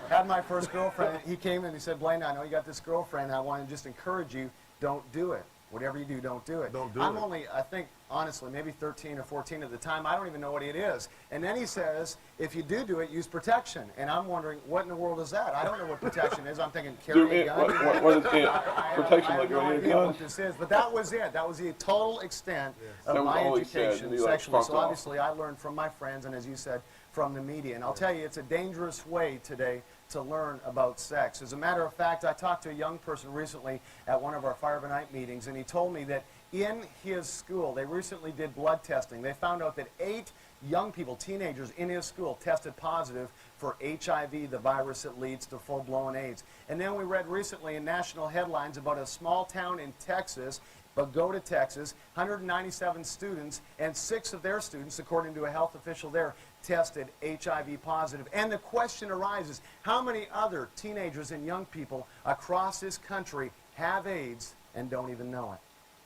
had my first girlfriend. He came and he said, Blaine, I know you got this girlfriend. I want to just encourage you, don't do it. Whatever you do, don't do it. Don't do I'm it. only, I think, honestly, maybe 13 or 14 at the time. I don't even know what it is. And then he says, if you do it, use protection. And I'm wondering, what in the world is that? I don't know what protection is. I'm thinking carry a gun. What is it? Protection, I have like no going idea gun? what this is. But that was it. That was the total extent of my education said, sexually. So obviously I learned from my friends and, as you said, from the media. And I'll tell you, it's a dangerous way today to learn about sex. As a matter of fact, I talked to a young person recently at one of our Fire of a Night meetings, and he told me that in his school, they recently did blood testing. They found out that 8 young people, teenagers in his school, tested positive for HIV, the virus that leads to full-blown AIDS. And then we read recently in national headlines about a small town in Texas, Bogota, Texas, 197 students, and 6 of their students, according to a health official there, tested HIV positive. And the question arises, how many other teenagers and young people across this country have AIDS and don't even know it?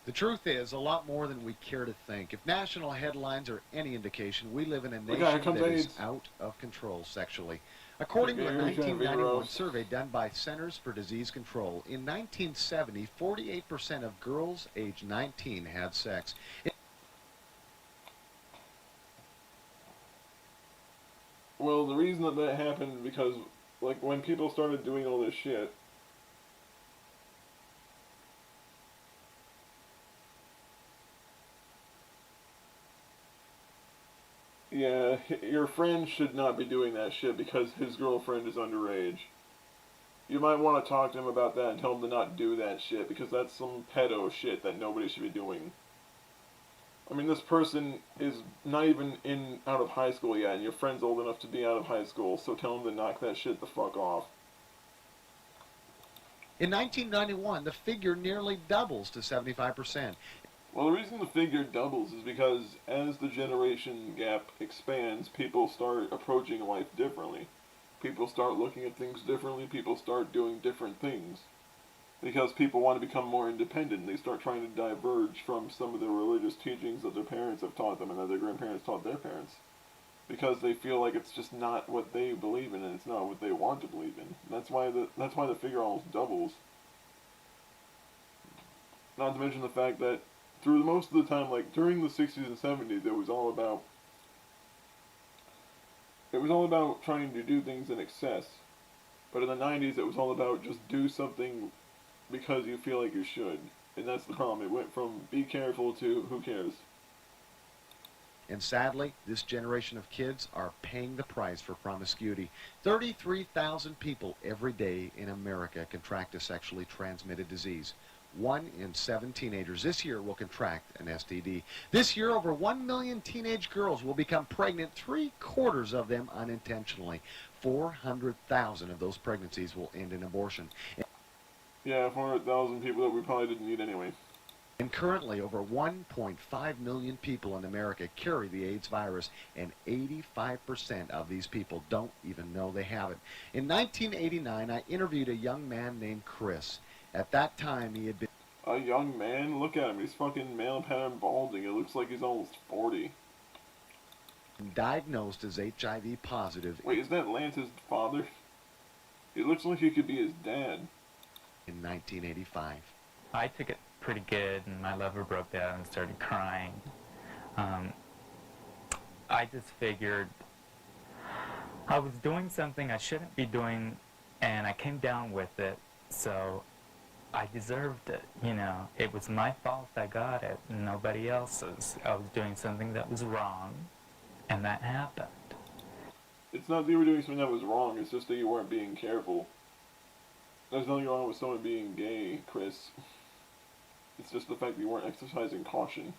The truth is, a lot more than we care to think. If national headlines are any indication, we live in a nation that is out of control sexually. According to a 1991 survey done by Centers for Disease Control, in 1970, 48% of girls age 19 had sex. Well, the reason that happened because, like, when people started doing all this shit, yeah, your friend should not be doing that shit because his girlfriend is underage. You might want to talk to him about that and tell him to not do that shit because that's some pedo shit that nobody should be doing. I mean, this person is not even out of high school yet, and your friend's old enough to be out of high school, so tell him to knock that shit the fuck off. In 1991, the figure nearly doubles to 75%. Well, the reason the figure doubles is because as the generation gap expands, people start approaching life differently. People start looking at things differently. People start doing different things. Because people want to become more independent. They start trying to diverge from some of the religious teachings that their parents have taught them and that their grandparents taught their parents. Because they feel like it's just not what they believe in and it's not what they want to believe in. That's why the figure almost doubles. Not to mention the fact that through most of the time, like during the 60s and 70s, it was all about trying to do things in excess. But in the 90s, it was all about just do something because you feel like you should. And that's the problem. It went from be careful to who cares. And sadly, this generation of kids are paying the price for promiscuity. 33,000 people every day in America contract a sexually transmitted disease. 1 in 7 teenagers this year will contract an STD. This year, over 1 million teenage girls will become pregnant, 3/4 of them unintentionally. 400,000 of those pregnancies will end in abortion. Yeah, 400,000 people that we probably didn't need anyway. And currently, over 1.5 million people in America carry the AIDS virus, and 85% of these people don't even know they have it. In 1989, I interviewed a young man named Chris. At that time, he had been... A young man? Look at him. He's fucking male pattern balding. It looks like he's almost 40. Diagnosed as HIV positive. Wait, is that Lance's father? It looks like he could be his dad. In 1985. I took it pretty good, and my lover broke down and started crying. I just figured I was doing something I shouldn't be doing, and I came down with it, so I deserved it. You know, it was my fault I got it, and nobody else's. I was doing something that was wrong, and that happened. It's not that you were doing something that was wrong, it's just that you weren't being careful. There's nothing wrong with someone being gay, Chris. It's just the fact that you weren't exercising caution.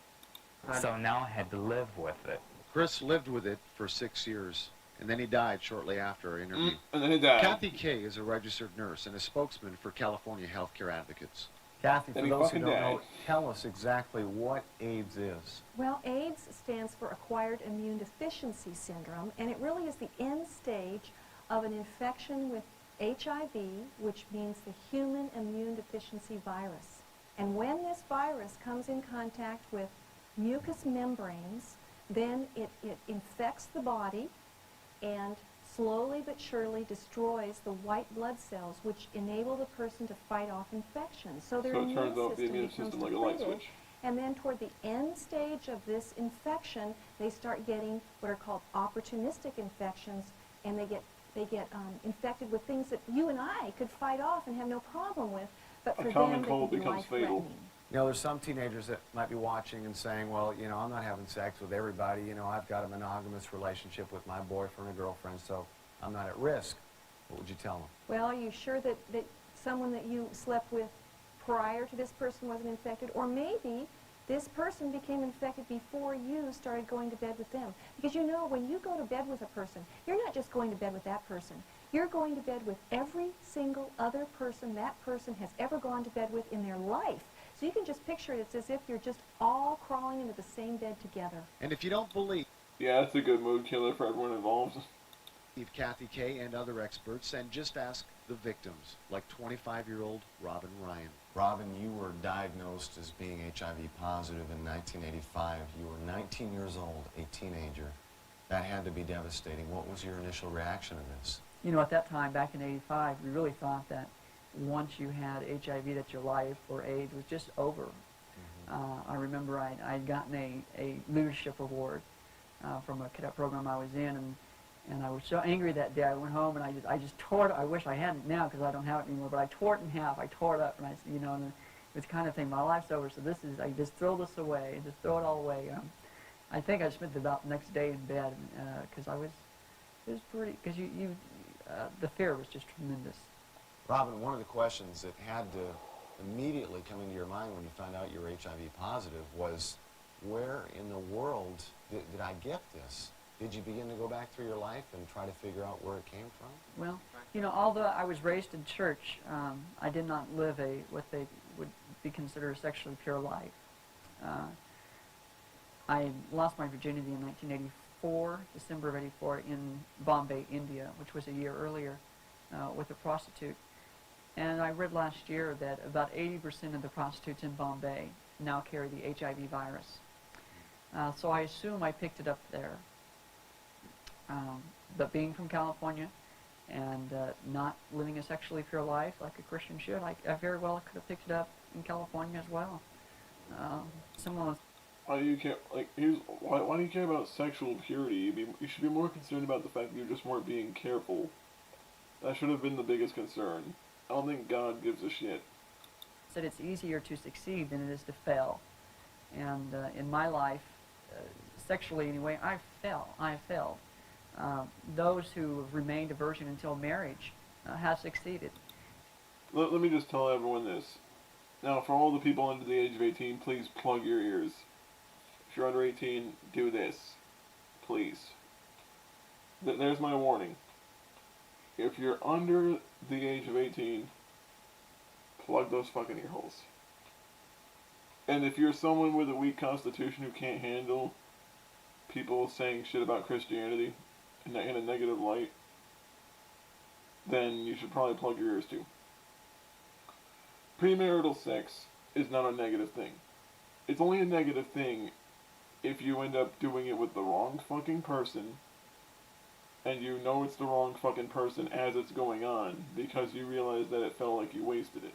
So now I had to live with it. Chris lived with it for 6 years, and then he died shortly after our interview. And then he died. Kathy Kay is a registered nurse and a spokesman for California Healthcare Advocates. Kathy, Then for he those who fucking don't know, died. tell us exactly what AIDS is. Well, AIDS stands for Acquired Immune Deficiency Syndrome, and it really is the end stage of an infection with HIV, which means the human immune deficiency virus. And when this virus comes in contact with mucous membranes, then it infects the body and slowly but surely destroys the white blood cells, which enable the person to fight off infections. So their So it turns off the immune becomes system like a light depleted. switch. And then toward the end stage of this infection, they start getting what are called opportunistic infections, and they get infected with things that you and I could fight off and have no problem with, but for A common them, they cold could be becomes fatal. life-threatening. You know, there's some teenagers that might be watching and saying, well, you know, I'm not having sex with everybody. You know, I've got a monogamous relationship with my boyfriend or girlfriend, so I'm not at risk. What would you tell them? Well, are you sure that someone that you slept with prior to this person wasn't infected? Or maybe this person became infected before you started going to bed with them. Because you know, when you go to bed with a person, you're not just going to bed with that person. You're going to bed with every single other person that person has ever gone to bed with in their life. So you can just picture it. It's as if you're just all crawling into the same bed together. And if you don't believe Yeah, that's a good mood killer for everyone involved. Kathy Kay and other experts, and just ask the victims, like 25-year-old Robin Ryan. Robin, you were diagnosed as being HIV positive in 1985. You were 19 years old, a teenager. That had to be devastating. What was your initial reaction to this? You know, at that time, back in '85, we really thought that once you had HIV, that your life or AIDS was just over. I remember I'd gotten a leadership award from a cadet program I was in, and I was so angry that day. I went home and I just tore it. I wish I hadn't now because I don't have it anymore, but I tore it in half. I tore it up, and you know, and it was the kind of thing, my life's over, so I just throw this away, just throw it all away. I think I spent about the next day in bed because it was pretty, because the fear was just tremendous. Robin, one of the questions that had to immediately come into your mind when you found out you were HIV positive was, where in the world did I get this? Did you begin to go back through your life and try to figure out where it came from? Well, you know, although I was raised in church, I did not live what they would be considered a sexually pure life. I lost my virginity in 1984, December of '84, in Bombay, India, which was a year earlier, with a prostitute. And I read last year that about 80% of the prostitutes in Bombay now carry the HIV virus. So I assume I picked it up there. But being from California and not living a sexually pure life like a Christian should, I very well could have picked it up in California as well. Someone. Why do you care? Like, why do you care about sexual purity? You should be more concerned about the fact that you just weren't being careful. That should have been the biggest concern. I don't think God gives a shit. Said it's easier to succeed than it is to fail. And in my life, sexually anyway, I failed. Those who have remained a virgin until marriage have succeeded. Let me just tell everyone this. Now, for all the people under the age of 18, please plug your ears. If you're under 18, do this. Please. There's my warning. If you're under the age of 18, plug those fucking ear holes. And if you're someone with a weak constitution who can't handle people saying shit about Christianity in a negative light, then you should probably plug your ears too. Premarital sex is not a negative thing. It's only a negative thing if you end up doing it with the wrong fucking person, and you know it's the wrong fucking person as it's going on, because you realize that it felt like you wasted it.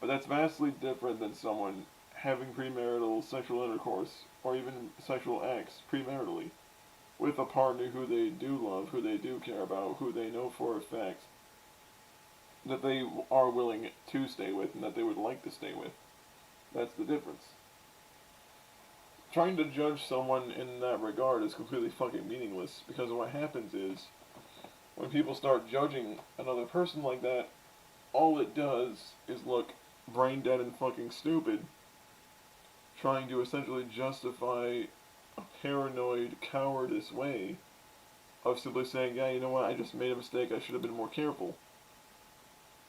But that's vastly different than someone having premarital sexual intercourse, or even sexual acts premaritally, with a partner who they do love, who they do care about, who they know for a fact that they are willing to stay with and that they would like to stay with. That's the difference. Trying to judge someone in that regard is completely fucking meaningless, because what happens is, when people start judging another person like that, all it does is look brain dead and fucking stupid, trying to essentially justify a paranoid, cowardice way of simply saying, yeah, you know what, I just made a mistake, I should have been more careful.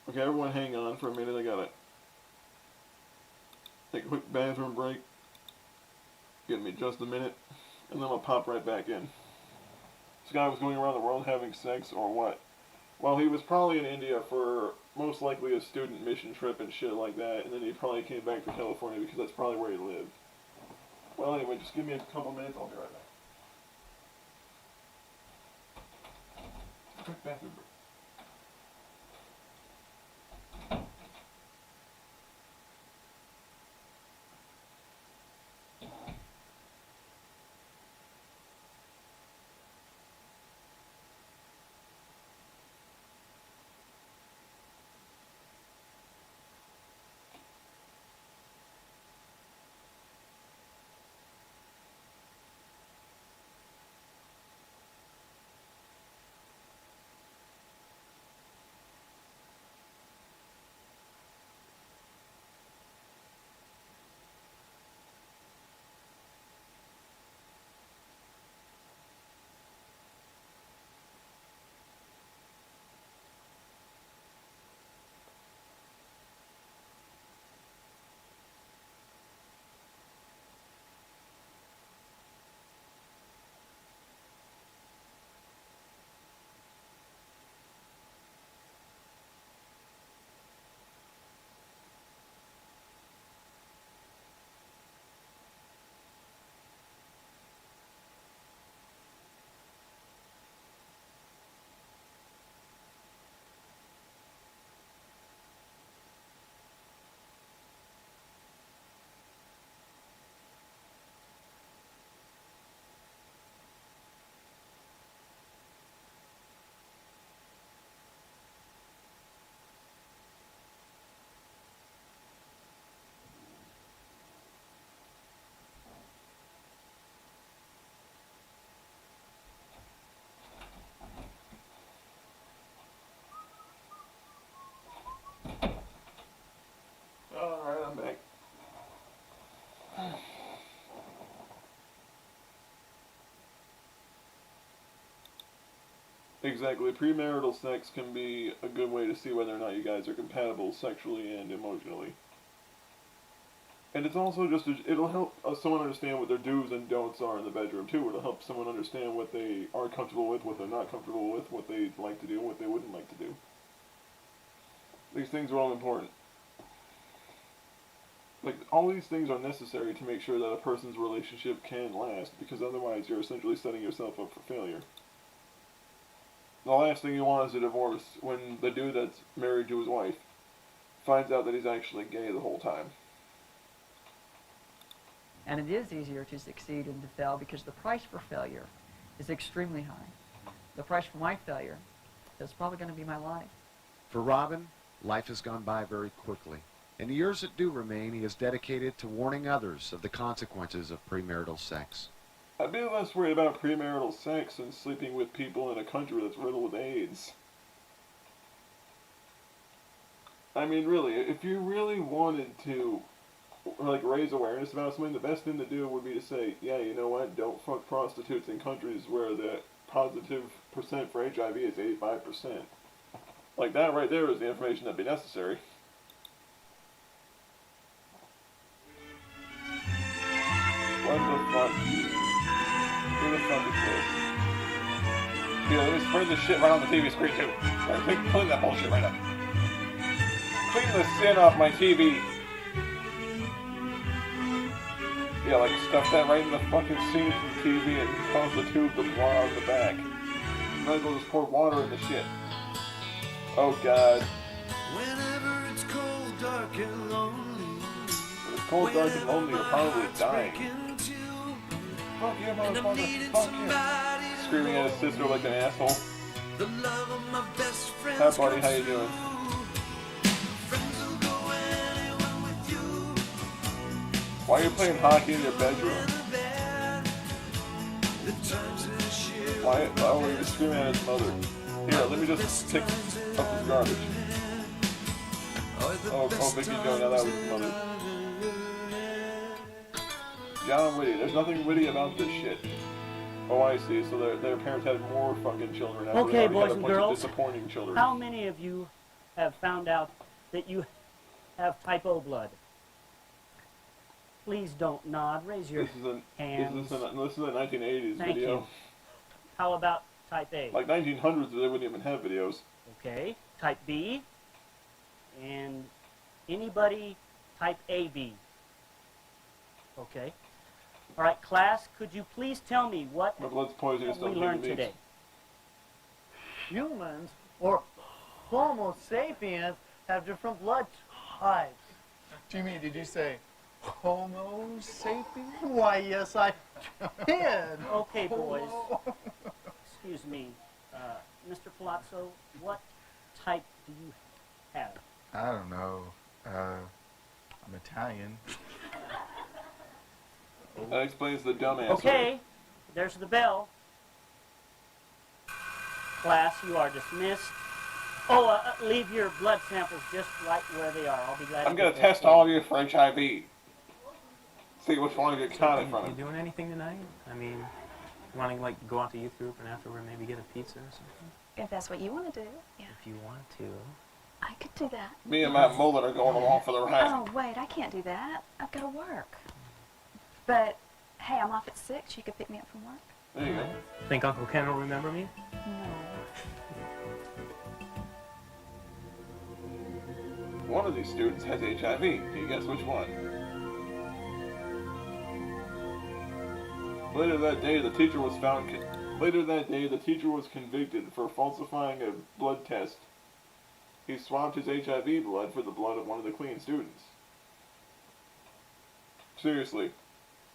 Okay, everyone hang on for a minute, I gotta take a quick bathroom break. Give me just a minute, and then I'll pop right back in. This guy was going around the world having sex, or what? Well, he was probably in India for most likely a student mission trip and shit like that, and then he probably came back to California because that's probably where he lived. Well, anyway, just give me a couple minutes, I'll be right back. Quick bathroom break. Alright, I'm back. Exactly. Premarital sex can be a good way to see whether or not you guys are compatible sexually and emotionally. And it's also just, it'll help someone understand what their do's and don'ts are in the bedroom too. It'll help someone understand what they are comfortable with, what they're not comfortable with, what they'd like to do, and what they wouldn't like to do. These things are all important. Like, all these things are necessary to make sure that a person's relationship can last, because otherwise you're essentially setting yourself up for failure. The last thing you want is a divorce when the dude that's married to his wife finds out that he's actually gay the whole time. And it is easier to succeed than to fail because the price for failure is extremely high. The price for my failure is probably going to be my life. For Robin, life has gone by very quickly. In the years that do remain, he is dedicated to warning others of the consequences of premarital sex. I'd be less worried about premarital sex and sleeping with people in a country that's riddled with AIDS. I mean, really, if you really wanted to, like, raise awareness about something, the best thing to do would be to say, yeah, you know what, don't fuck prostitutes in countries where the positive percent for HIV is 85%. Like, that right there is the information that'd be necessary. Let me spray this shit right on the TV screen too. Clean that bullshit right up. Clean the sin off my TV. Yeah, like stuff that right in the fucking seam of the TV and cause the tube to blow out the back. Might as well just pour water in the shit. Oh god. Whenever it's cold, dark and lonely. If it's cold, dark and lonely, you're probably dying. Fuck you, motherfucker. Fuck you. Screaming at his sister like an asshole. The love of my best friends. Hi, buddy. How you doing? Why are you playing hockey in your bedroom? Why were you screaming at his mother? Here, let me just pick up his garbage. Oh, Vicky Joe, now that was his mother. John Witty, there's nothing witty about this shit. Oh, I see, so their parents had more fucking children. Okay, boys and girls, disappointing children. How many of you have found out that you have type O blood? Please don't nod. Raise your hands. This is a 1980s Thank video. You. How about type A? Like 1900s, they wouldn't even have videos. Okay. Type B. And anybody type AB? Okay. All right, class, could you please tell me what we learned today? Humans, or Homo sapiens, have different blood types. Jimmy, did you say Homo sapiens? Why, yes, I did. Okay, boys. Excuse me. Mr. Palazzo, what type do you have? I don't know. I'm Italian. That explains the dumb answer. Okay, there's the bell. Class, you are dismissed. Oh, leave your blood samples just right where they are. I'll be glad I'm going to test all of you for HIV. See which one you get counted from. You doing anything tonight? I mean, wanting to like go out to youth group and afterward maybe get a pizza or something? If that's what you want to do, yeah. If you want to. I could do that. Me and Matt Mullen are going along for the ride. Oh, wait, I can't do that. I've got to work. But, hey, I'm off at 6. You could pick me up from work. There you go. Think Uncle Ken will remember me? No. One of these students has HIV. Can you guess which one? Later that day, the teacher was convicted for falsifying a blood test. He swapped his HIV blood for the blood of one of the clean students. Seriously,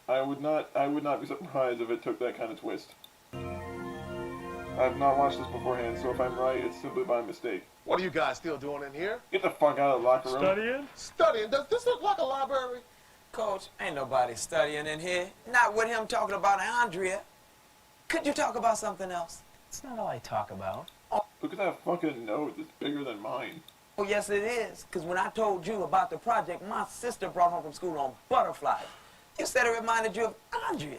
I would not be surprised if it took that kind of twist. I've not watched this beforehand, so if I'm right, it's simply by mistake. What are you guys still doing in here? Get the fuck out of the locker room. Studying? Studying? Does this look like a library? Coach, ain't nobody studying in here. Not with him talking about Andrea. Could you talk about something else? It's not all I talk about. Look at that fucking note. It's bigger than mine. Oh, yes, it is. Because when I told you about the project my sister brought home from school on butterflies, you said it reminded you of Andrea.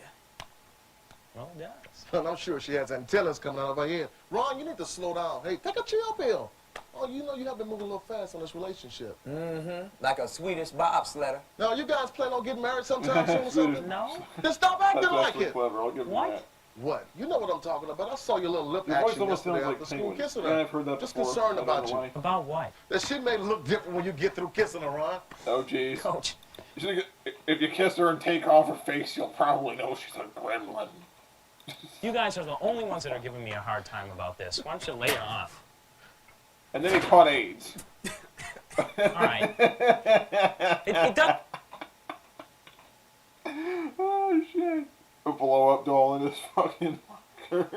Well, it does. And I'm sure she has antennas coming out of her head. Ron, you need to slow down. Hey, take a chill pill. Oh, you know you have been moving a little fast on this relationship. Mm-hmm. Like a Swedish bobsledder. Now, you guys plan on getting married sometime soon or something? No. Then stop acting That's like actually it. clever. I'll give you that. What? You know what I'm talking about. I saw your little lip Your voice action almost yesterday sounds after like school penguins. kissing Yeah, her. I've heard that Just before. concerned I don't about know you. why. About what? That she may look different when you get through kissing her, Ron. Oh, jeez. Coach. If you kiss her and take off her face, you'll probably know she's a gremlin. You guys are the only ones that are giving me a hard time about this. Why don't you lay it off? And then he caught AIDS. All right. It does. Oh, shit. A blow-up doll in his fucking locker.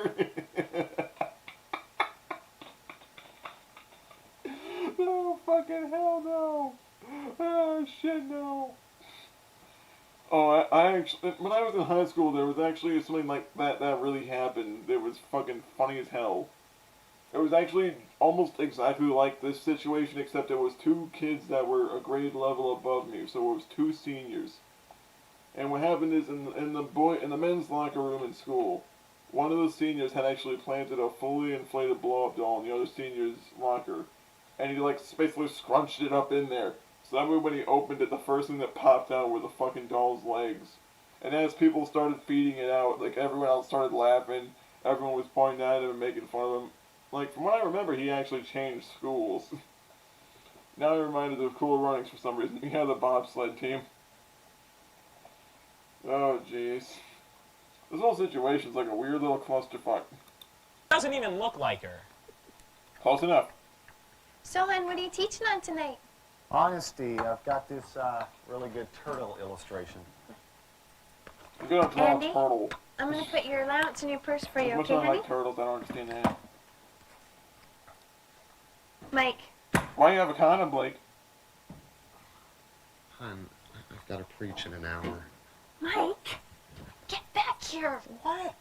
No, fucking hell no. Oh, shit, no. Oh, I actually, when I was in high school, there was actually something like that really happened. It was fucking funny as hell. It was actually almost exactly like this situation, except it was two kids that were a grade level above me, so it was two seniors. And what happened is, in the men's locker room in school, one of the seniors had actually planted a fully inflated blow-up doll in the other senior's locker, and he like basically scrunched it up in there. So that way when he opened it, the first thing that popped out were the fucking doll's legs. And as people started feeding it out, like everyone else started laughing, everyone was pointing at him and making fun of him. Like, from what I remember, he actually changed schools. Now I'm reminded of Cool Runnings for some reason. He had the bobsled team. Oh, jeez. This whole situation's like a weird little clusterfuck. Doesn't even look like her. Close enough. So, hon, what are you teaching on tonight? Honesty. I've got this really good turtle illustration. I'm gonna draw Andy? a turtle. I'm going to put your allowance in your purse for you, As much okay, as I honey? like turtles, I don't understand that. Mike. Why do you have a condom, Blake? Hon, I've got to preach in an hour. Mike, get back here. What?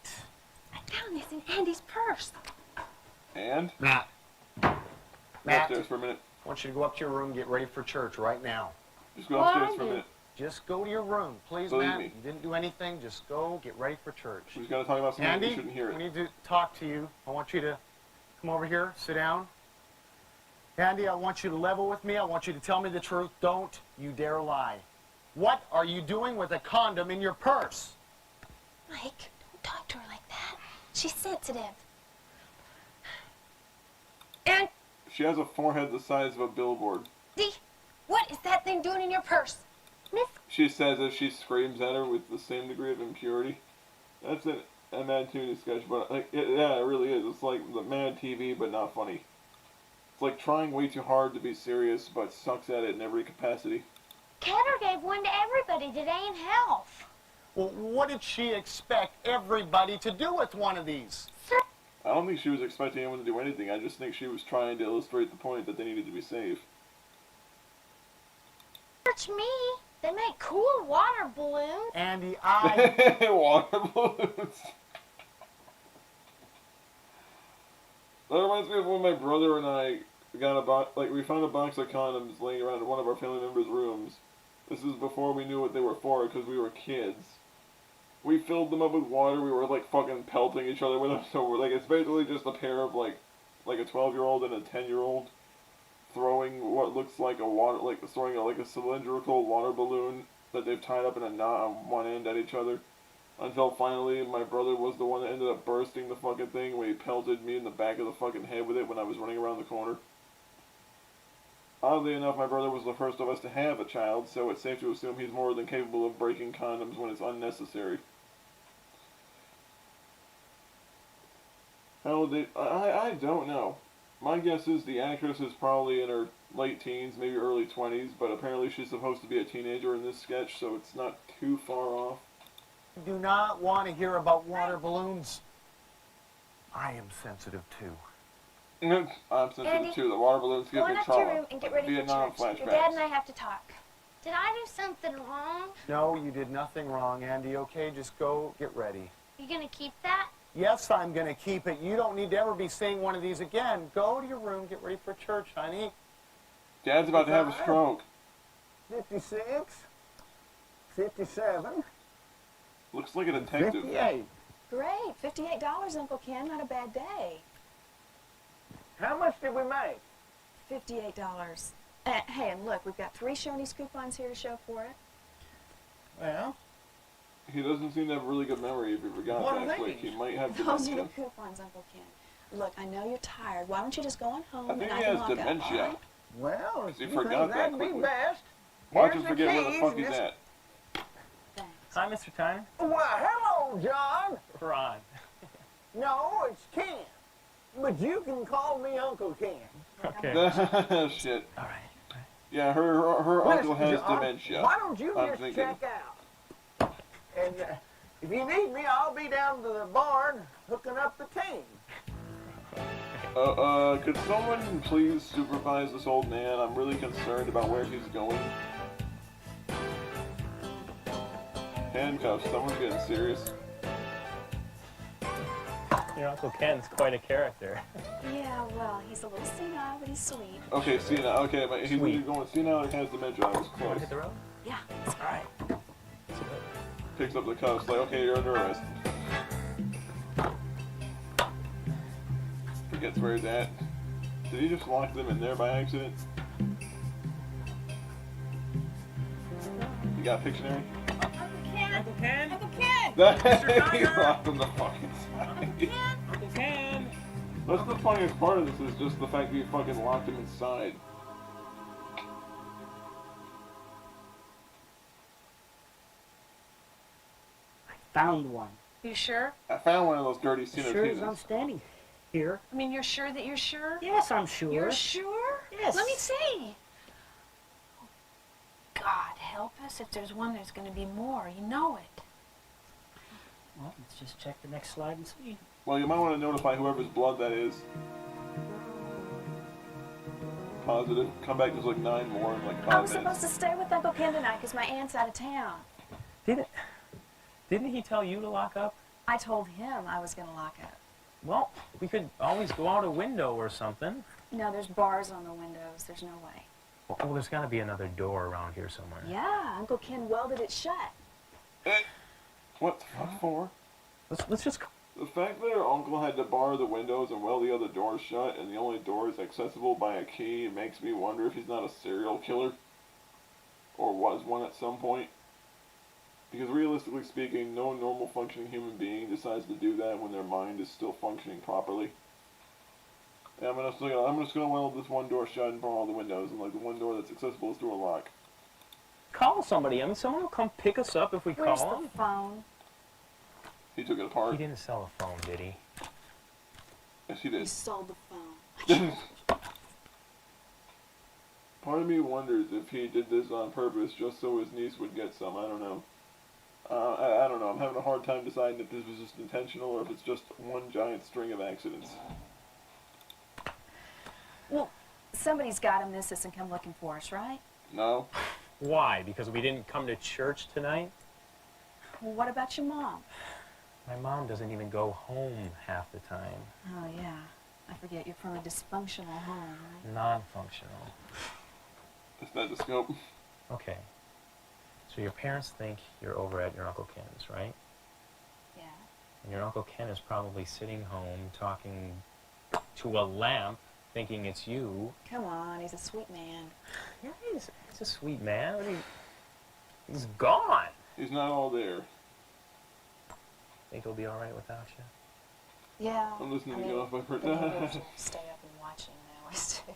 I found this in Andy's purse. And? Matt. Go Matt. upstairs for a minute. I want you to go up to your room, get ready for church right now. Just go upstairs for a minute. Just go to your room, please, Believe Matt. me. You didn't do anything. Just go, get ready for church. She's gonna talk about something Andy, you shouldn't hear it. we need to talk to you. I want you to come over here, sit down. Andy, I want you to level with me. I want you to tell me the truth. Don't you dare lie. What are you doing with a condom in your purse? Mike, don't talk to her like that. She's sensitive. And She has a forehead the size of a billboard. Andy, what is that thing doing in your purse? Miss? She says as she screams at her with the same degree of impurity. That's a Mad TV sketch, but like, yeah, it really is. It's like the Mad TV, but not funny. It's like trying way too hard to be serious, but sucks at it in every capacity. Ketter gave one to everybody today in health. Well, what did she expect everybody to do with one of these? I don't think she was expecting anyone to do anything. I just think she was trying to illustrate the point that they needed to be safe. Search me. They make cool water balloons. Andy, Water balloons. That reminds me of when my brother and I got a box. Like, we found a box of condoms laying around in one of our family members' rooms. This is before we knew what they were for, because we were kids. We filled them up with water. We were like fucking pelting each other with them. So we're like, it's basically just a pair of like a 12-year-old and a 10-year-old throwing what looks like a cylindrical water balloon that they've tied up in a knot on one end at each other. Until finally, my brother was the one that ended up bursting the fucking thing when he pelted me in the back of the fucking head with it when I was running around the corner. Oddly enough, my brother was the first of us to have a child, so it's safe to assume he's more than capable of breaking condoms when it's unnecessary. How old I don't know. My guess is the actress is probably in her late teens, maybe early 20s, but apparently she's supposed to be a teenager in this sketch, so it's not too far off. I do not want to hear about water balloons. I am sensitive too. I'm sensitive Andy, too. The water balloons give me go on up to your room trauma. and get ready Vietnam for church. Your flashbacks. dad and I have to talk. Did I do something wrong? No, you did nothing wrong, Andy. Okay, just go get ready. You gonna keep that? Yes, I'm going to keep it. You don't need to ever be seeing one of these again. Go to your room, get ready for church, honey. Dad's about to have a stroke. 56, 57, Looks like a detective. 58. Great. $58, Uncle Ken. Not a bad day. How much did we make? $58. Hey, and look, we've got 3 Shoney's coupons here to show for it. Well, He doesn't seem to have a really good memory if he forgot What are that they? quick. He might have Those are dementia. the coupons, Uncle Ken. Look, I know you're tired. Why don't you just go on home I think and he I can has lock up, dementia. all right? well, if He you forgot think that that'd quickly. be best. Watch here's him forget where the keys fuck and he's this- at. Hi, Mr. Tyner. Why, hello, John. Ron. No, it's Ken. But you can call me Uncle Ken. Okay. Shit. All right. Yeah, her uncle has Listen, John, dementia. Why don't you I'm just thinking. check out? And if you need me, I'll be down to the barn hooking up the team. Could someone please supervise this old man? I'm really concerned about where he's going. Handcuffs, someone's getting serious. Your Uncle Ken's quite a character. Yeah, well, he's a little senile, but he's sweet. Okay, senile. Okay, but he's either going senile or has dementia. I was close. Hit the road? Yeah. All right. Picks up the cuffs, like, okay, you're under arrest. Forgets where he's at. Did he just lock them in there by accident? You got a Pictionary? Uncle Ken? Uncle Ken? Uncle Ken! He locked him the fucking side. Uncle Ken? That's the funniest part of this is just the fact that you fucking locked him inside. I found one. You sure? I found one of those dirty Sure as I'm standing here. I mean, you're sure that you're sure? Yes, I'm sure. You're sure? Yes. Let me see. God help us. If there's one, there's going to be more. You know it. Well, let's just check the next slide and see. Well, you might want to notify whoever's blood that is. Positive. Come back, there's like 9 more in like 5 I'm minutes. supposed to stay with Uncle Ken tonight because my aunt's out of town. Didn't he tell you to lock up? I told him I was going to lock up. Well, we could always go out a window or something. No, there's bars on the windows. There's no way. Well, there's got to be another door around here somewhere. Yeah, Uncle Ken welded it shut. What the fuck for? Let's just... The fact that her uncle had to bar the windows and weld the other doors shut, and the only door is accessible by a key, makes me wonder if he's not a serial killer. Or was one at some point. Because realistically speaking, no normal functioning human being decides to do that when their mind is still functioning properly. Yeah, I'm just gonna weld this one door shut and bar all the windows, and like the one door that's accessible is through a lock. Call somebody. I mean, someone will come pick us up if we Where's call the them. phone? He took it apart. He didn't sell a phone, did he? Yes, he did. He sold the phone. Part of me wonders if he did this on purpose just so his niece would get some. I don't know. I don't know. I'm having a hard time deciding if this was just intentional or if it's just one giant string of accidents. Well, somebody's got to miss us and come looking for us, right? No. Why? Because we didn't come to church tonight? Well, what about your mom? My mom doesn't even go home half the time. Oh, yeah. I forget you're from a dysfunctional home, right? Non-functional. Is that the scope? Okay. So your parents think you're over at your Uncle Ken's, right? Yeah. And your Uncle Ken is probably sitting home talking to a lamp, thinking it's you. Come on, he's a sweet man. Yeah, he's a sweet man. I mean, he's gone. He's not all there. Think he'll be all right without you? Yeah. I'm listening to I you mean, off my but he would stay up and watch him now, too.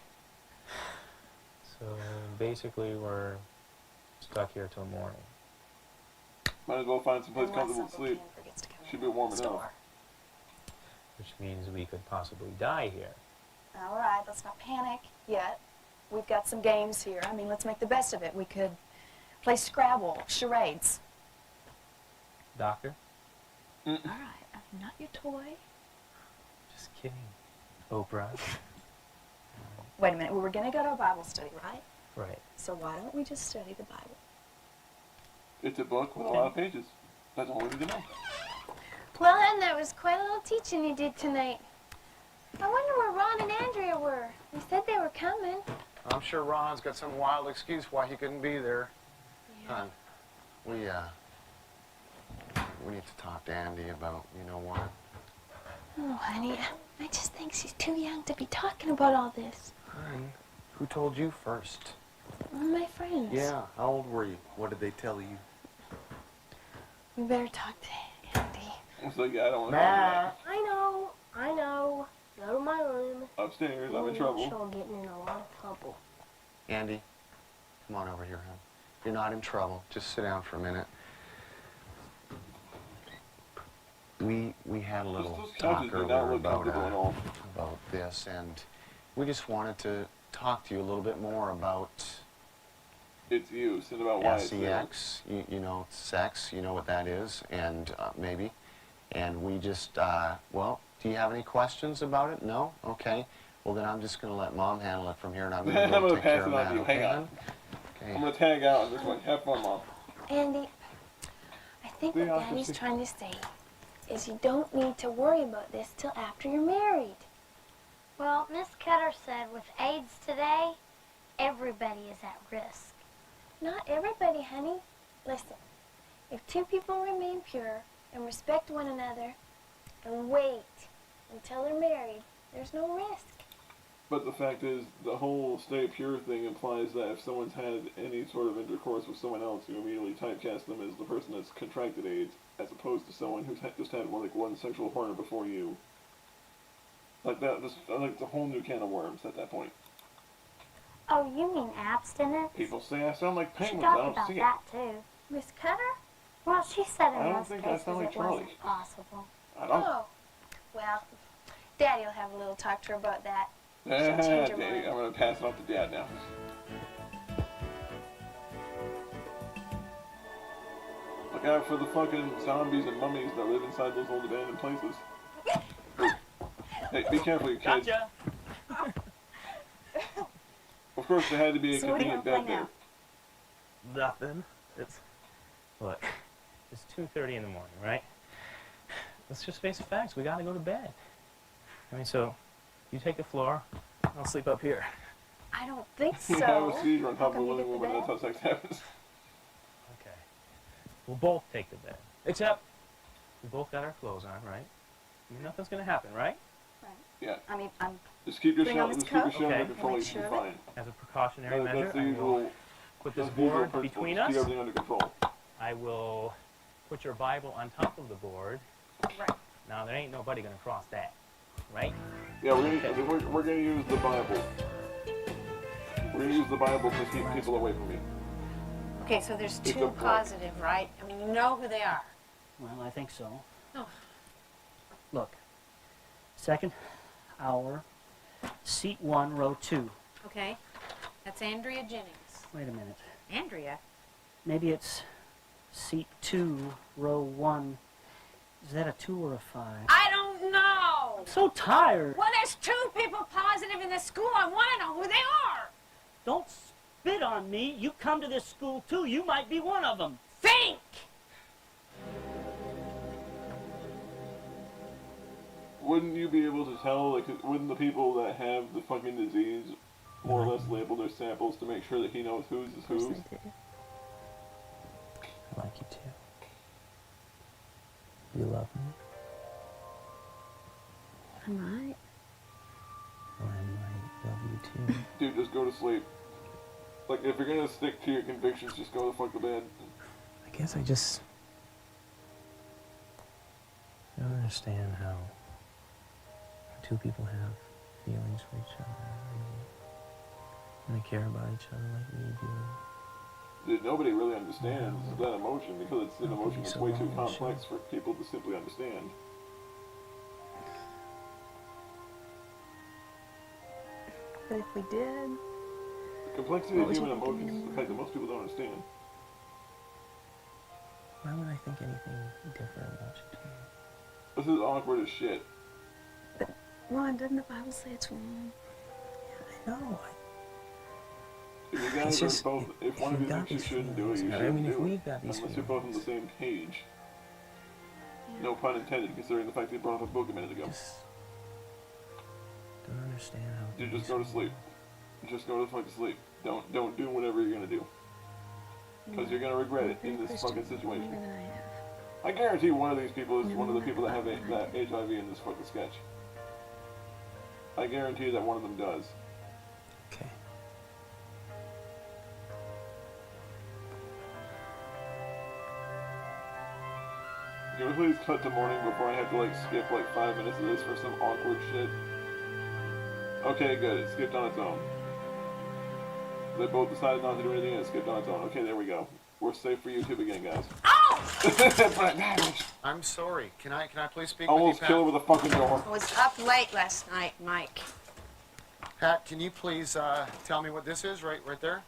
So basically, we're stuck here till morning. Might as well find some place Unless comfortable to Uncle sleep. Ken forgets to come Should in be the warm enough. store. Which means we could possibly die here. All right, let's not panic yet. We've got some games here. I mean, let's make the best of it. We could play Scrabble, charades. Doctor? All right, I'm not your toy. Just kidding. Oprah. Wait a minute, we were going to go to a Bible study, right? Right. So why don't we just study the Bible? It's a book with a lot of pages. That's all we need to know. Well, Hen, that was quite a little teaching you did tonight. I wonder where Ron and Andrea were. They said they were coming. I'm sure Ron's got some wild excuse why he couldn't be there. Yeah. Hon, we need to talk to Andy about, you know what? Oh, honey, I just think she's too young to be talking about all this. Honey, who told you first? All my friends. Yeah, how old were you? What did they tell you? We better talk to Andy. It's like, yeah, I don't want to talk about I know. Go to my room. Upstairs, I'm in trouble. She'll getting in a lot of trouble. Andy, come on over here, hon. You're not in trouble. Just sit down for a minute. We had a little talk earlier about this, and we just wanted to talk to you a little bit more about It's use and about why it's there. sex. You know, sex. You know what that is, and maybe. And we just, well, do you have any questions about it? No? Okay. Well, then I'm just going to let Mom handle it from here, and I'm going to I'm go gonna take care pass of it on that. to you. Okay, Hang on. hon? Okay. I'm gonna tag out on this one. Have fun, Mom. Andy, I think what Yeah, Daddy's just- trying to say is you don't need to worry about this till after you're married. Well, Miss Cutter said with AIDS today, everybody is at risk. Not everybody, honey. Listen, if two people remain pure and respect one another and wait until they're married, there's no risk. But the fact is, the whole stay pure thing implies that if someone's had any sort of intercourse with someone else, you immediately typecast them as the person that's contracted AIDS, as opposed to someone who's just had one sexual partner before you. Like that, just like the whole new can of worms at that point. Oh, you mean abstinence? People say I sound like She penguins. I talked don't about see that too. Miss Cutter? Well, she said I in don't most think I cases sound like it Charlie. wasn't possible. I don't. Oh. Well, Daddy'll have a little talk to her about that. She'll Yeah, change her Daddy, mind. I'm gonna pass it off to Dad now. Look out for the fucking zombies and mummies that live inside those old abandoned places. Hey, be careful, you kids. Gotcha. Of course, there had to be a So what do you convenient wanna bed play there. Nothing. Look, it's 2:30 in the morning, right? Let's just face the facts. We gotta go to bed. I mean, so you take the floor, I'll sleep up here. I don't think so. You have a seizure on How top of a come you living get the woman. That's bed? how sex happens. Okay. We'll both take the bed. Except we both got our clothes on, right? I mean, nothing's gonna happen, right? Yeah. I mean, I'm Just keep your Bring on shell. this Just keep your coat? shell under Okay. control. Make You should be sure of it. fine. As a precautionary measure, That's the I usual. will put this That's the usual board principle. between Just us. keep everything under control. I will put your Bible on top of the board. right. Now, there ain't nobody gonna cross that, right? Yeah, we're gonna use the Bible. We're gonna use the Bible to keep people away from me. Okay, so there's It's two a point. positive, right? I mean, you know who they are. Well, I think so. Oh. Look. Second hour, seat 1, row 2. Okay, that's Andrea Jennings. Wait a minute. Andrea? Maybe it's seat 2, row 1. Is that a 2 or a 5? I don't know. I'm so tired. Well, there's 2 people positive in this school. I want to know who they are. Don't spit on me. You come to this school too. You might be one of them. Think! Wouldn't you be able to tell? Like, wouldn't the people that have the fucking disease more or less label their samples to make sure that he knows whose is whose? I like you too. You love me? I might. Or I might love you too. Dude, just go to sleep. Like, if you're gonna stick to your convictions, just go the fuck to bed. I guess I just don't understand how two people have feelings for each other and they care about each other like we do. Dude, nobody really understands that emotion because it's an emotion that's way too complex for people to simply understand. But if we did, The complexity What of would human you think emotions is the fact that most people don't understand. Why would I think anything different about you two? This is awkward as shit. Ron, doesn't the Bible say it's wrong? I know. If you guys are both, if one of you thinks you shouldn't do it, you I shouldn't mean, if do we've it. got these Unless you're both on the same page. No pun intended, considering the fact that you brought up a book a minute ago. Don't understand how. Dude, just go to sleep. Just go to fucking sleep. Don't do whatever you're gonna do. Because you're gonna regret it in this fucking situation. I guarantee one of these people is one of the people that have that HIV in this fucking sketch. I guarantee that one of them does. Okay. Can we please cut to morning before I have to like skip like 5 minutes of this for some awkward shit? Okay, good. It skipped on its own. They both decided not to do anything and it skipped on its own. Okay, there we go. We're safe for YouTube again, guys. I'm sorry. Can I please speak Almost with you, kill her Pat? with a fucking door. I was up late last night, Mike. Pat, can you please tell me what this is right there?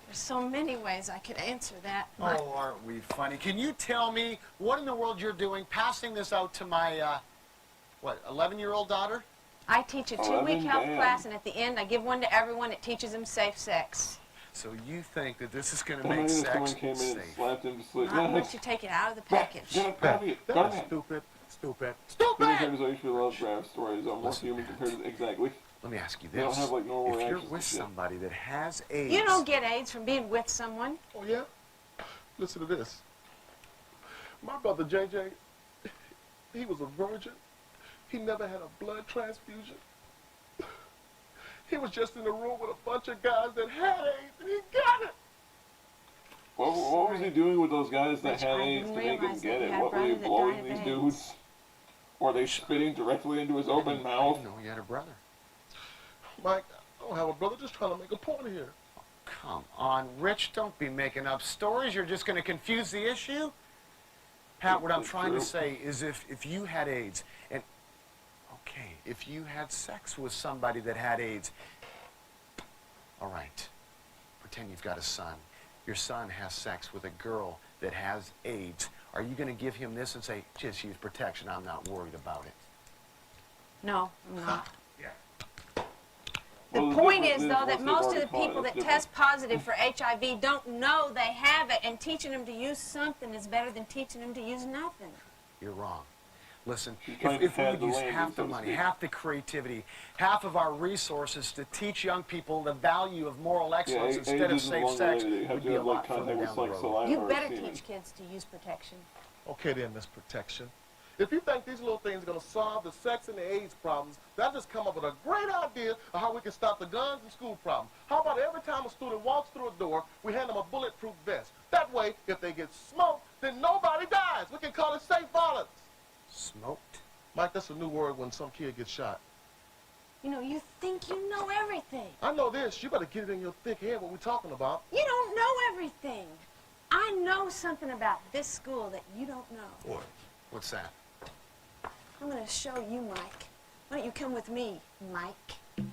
There's so many ways I could answer that. Mike. Oh, aren't we funny? Can you tell me what in the world you're doing passing this out to my, 11-year-old daughter? I teach a 2-week health class, and at the end, I give one to everyone that teaches them safe sex. So you think that this is going to make sex Someone came in and safe? slapped him to sleep. Not once you take it out of the package. That's stupid. Stupid. Many times I usually love draft stories. I'm more human compared to exactly. Let me ask you They don't this. have like normal If you're reactions with to shit. somebody that has AIDS... You don't get AIDS from being with someone. Oh, yeah? Listen to this. My brother JJ, he was a virgin. He never had a blood transfusion. He was just in the room with a bunch of guys that had AIDS, and he got it. What was he doing with those guys that Rich, had I AIDS didn't to make them realize get that it? you had a What were they brother that blowing died of these AIDS. dudes? Or are they spitting directly into his open mouth? No, he had a brother. Mike, I don't have a brother, just trying to make a point here. Come on, Rich, don't be making up stories. You're just going to confuse the issue. Pat, what I'm trying to say is if you had AIDS, and, okay, if you had sex with somebody that had AIDS, all right, pretend you've got a son. Your son has sex with a girl that has AIDS. Are you going to give him this and say, just use protection, I'm not worried about it? No, I'm not. Well, The point is, though, once that they've most of already the caught it, people it's that test positive for HIV don't know they have it, and teaching them to use something is better than teaching them to use nothing. You're wrong. Listen, trying if to we pad would the use landing, half so the to money, speak. half the creativity, half of our resources to teach young people the value of moral excellence instead of safe sex, we'd be a lot further down the road. You better teach kids to use protection. Okay then, Miss Protection. If you think these little things are going to solve the sex and the AIDS problems, then just come up with a great idea of how we can stop the guns and school problem. How about every time a student walks through a door, we hand them a bulletproof vest? That way, if they get smoked, then nobody dies. We can call it safe violence. Smoked? Mike, that's a new word when some kid gets shot. You know, you think you know everything. I know this. You better get it in your thick head what we're talking about. You don't know everything. I know something about this school that you don't know. What? What's that? I'm going to show you, Mike. Why don't you come with me, Mike?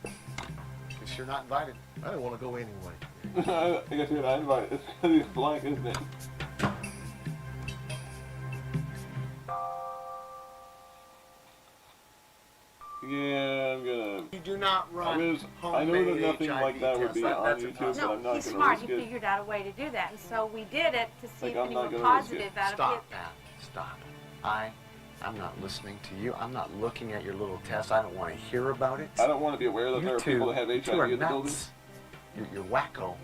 Guess you're not invited. I didn't want to go anyway. I guess you're not invited. It's because he's blank, isn't it? Yeah, I'm gonna... You do not run I know that nothing like that would be on YouTube, but No, I'm not he's gonna smart. risk He it. figured out a way to do that, and so we did it to see Like, if I'm not anyone gonna risk positive it. out of Stop, it. Pat. Stop. I'm not listening to you. I'm not looking at your little test. I don't want to hear about it. I don't want to be aware that there are people that have you HIV two are in the nuts. building. You're wacko.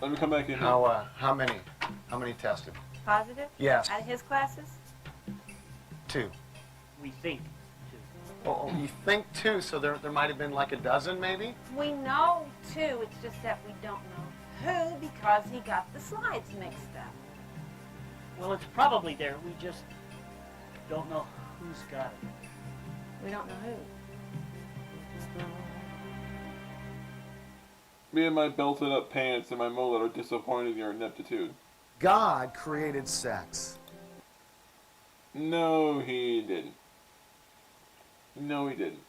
Let me come back in. How many tested? Positive? Yes. Out of his classes? 2. We think. Oh, you think 2, so there might have been like a dozen maybe? We know two, it's just that we don't know who because he got the slides mixed up. Well, it's probably there. We just don't know who's got it. We don't know who. Me and my belted up pants and my mullet are disappointed in your ineptitude. God created sex. No, he didn't. No, he didn't.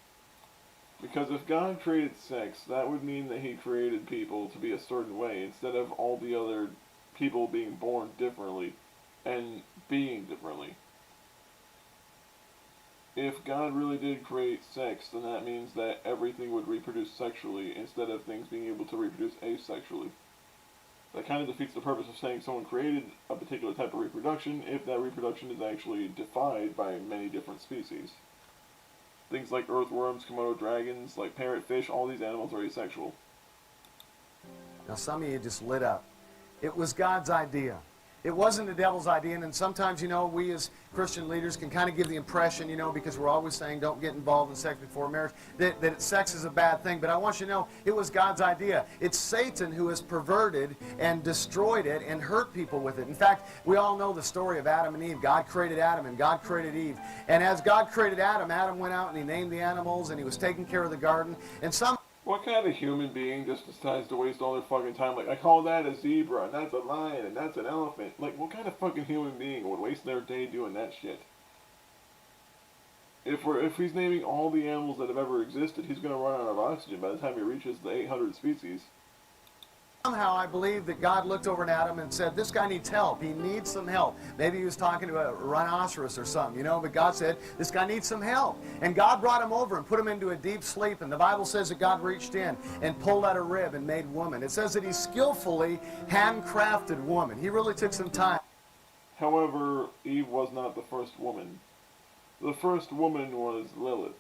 Because if God created sex, that would mean that he created people to be a certain way instead of all the other people being born differently and being differently. If God really did create sex, then that means that everything would reproduce sexually instead of things being able to reproduce asexually. That kind of defeats the purpose of saying someone created a particular type of reproduction if that reproduction is actually defied by many different species. Things like earthworms, Komodo dragons, like parrotfish, all these animals are asexual. Now some of you just lit up. It was God's idea. It wasn't the devil's idea, and sometimes, you know, we as Christian leaders can kind of give the impression, you know, because we're always saying don't get involved in sex before marriage, that sex is a bad thing. But I want you to know it was God's idea. It's Satan who has perverted and destroyed it and hurt people with it. In fact, we all know the story of Adam and Eve. God created Adam and God created Eve. And as God created Adam, Adam went out and he named the animals and he was taking care of the garden. And some... What kind of human being just decides to waste all their fucking time? Like, I call that a zebra, and that's a lion, and that's an elephant. Like, what kind of fucking human being would waste their day doing that shit? If he's naming all the animals that have ever existed, he's gonna run out of oxygen by the time he reaches the 800 species. Somehow I believe that God looked over at Adam and said, this guy needs help. He needs some help. Maybe he was talking to a rhinoceros or something, you know, but God said, this guy needs some help. And God brought him over and put him into a deep sleep. And the Bible says that God reached in and pulled out a rib and made woman. It says that he skillfully handcrafted woman. He really took some time. However, Eve was not the first woman. The first woman was Lilith.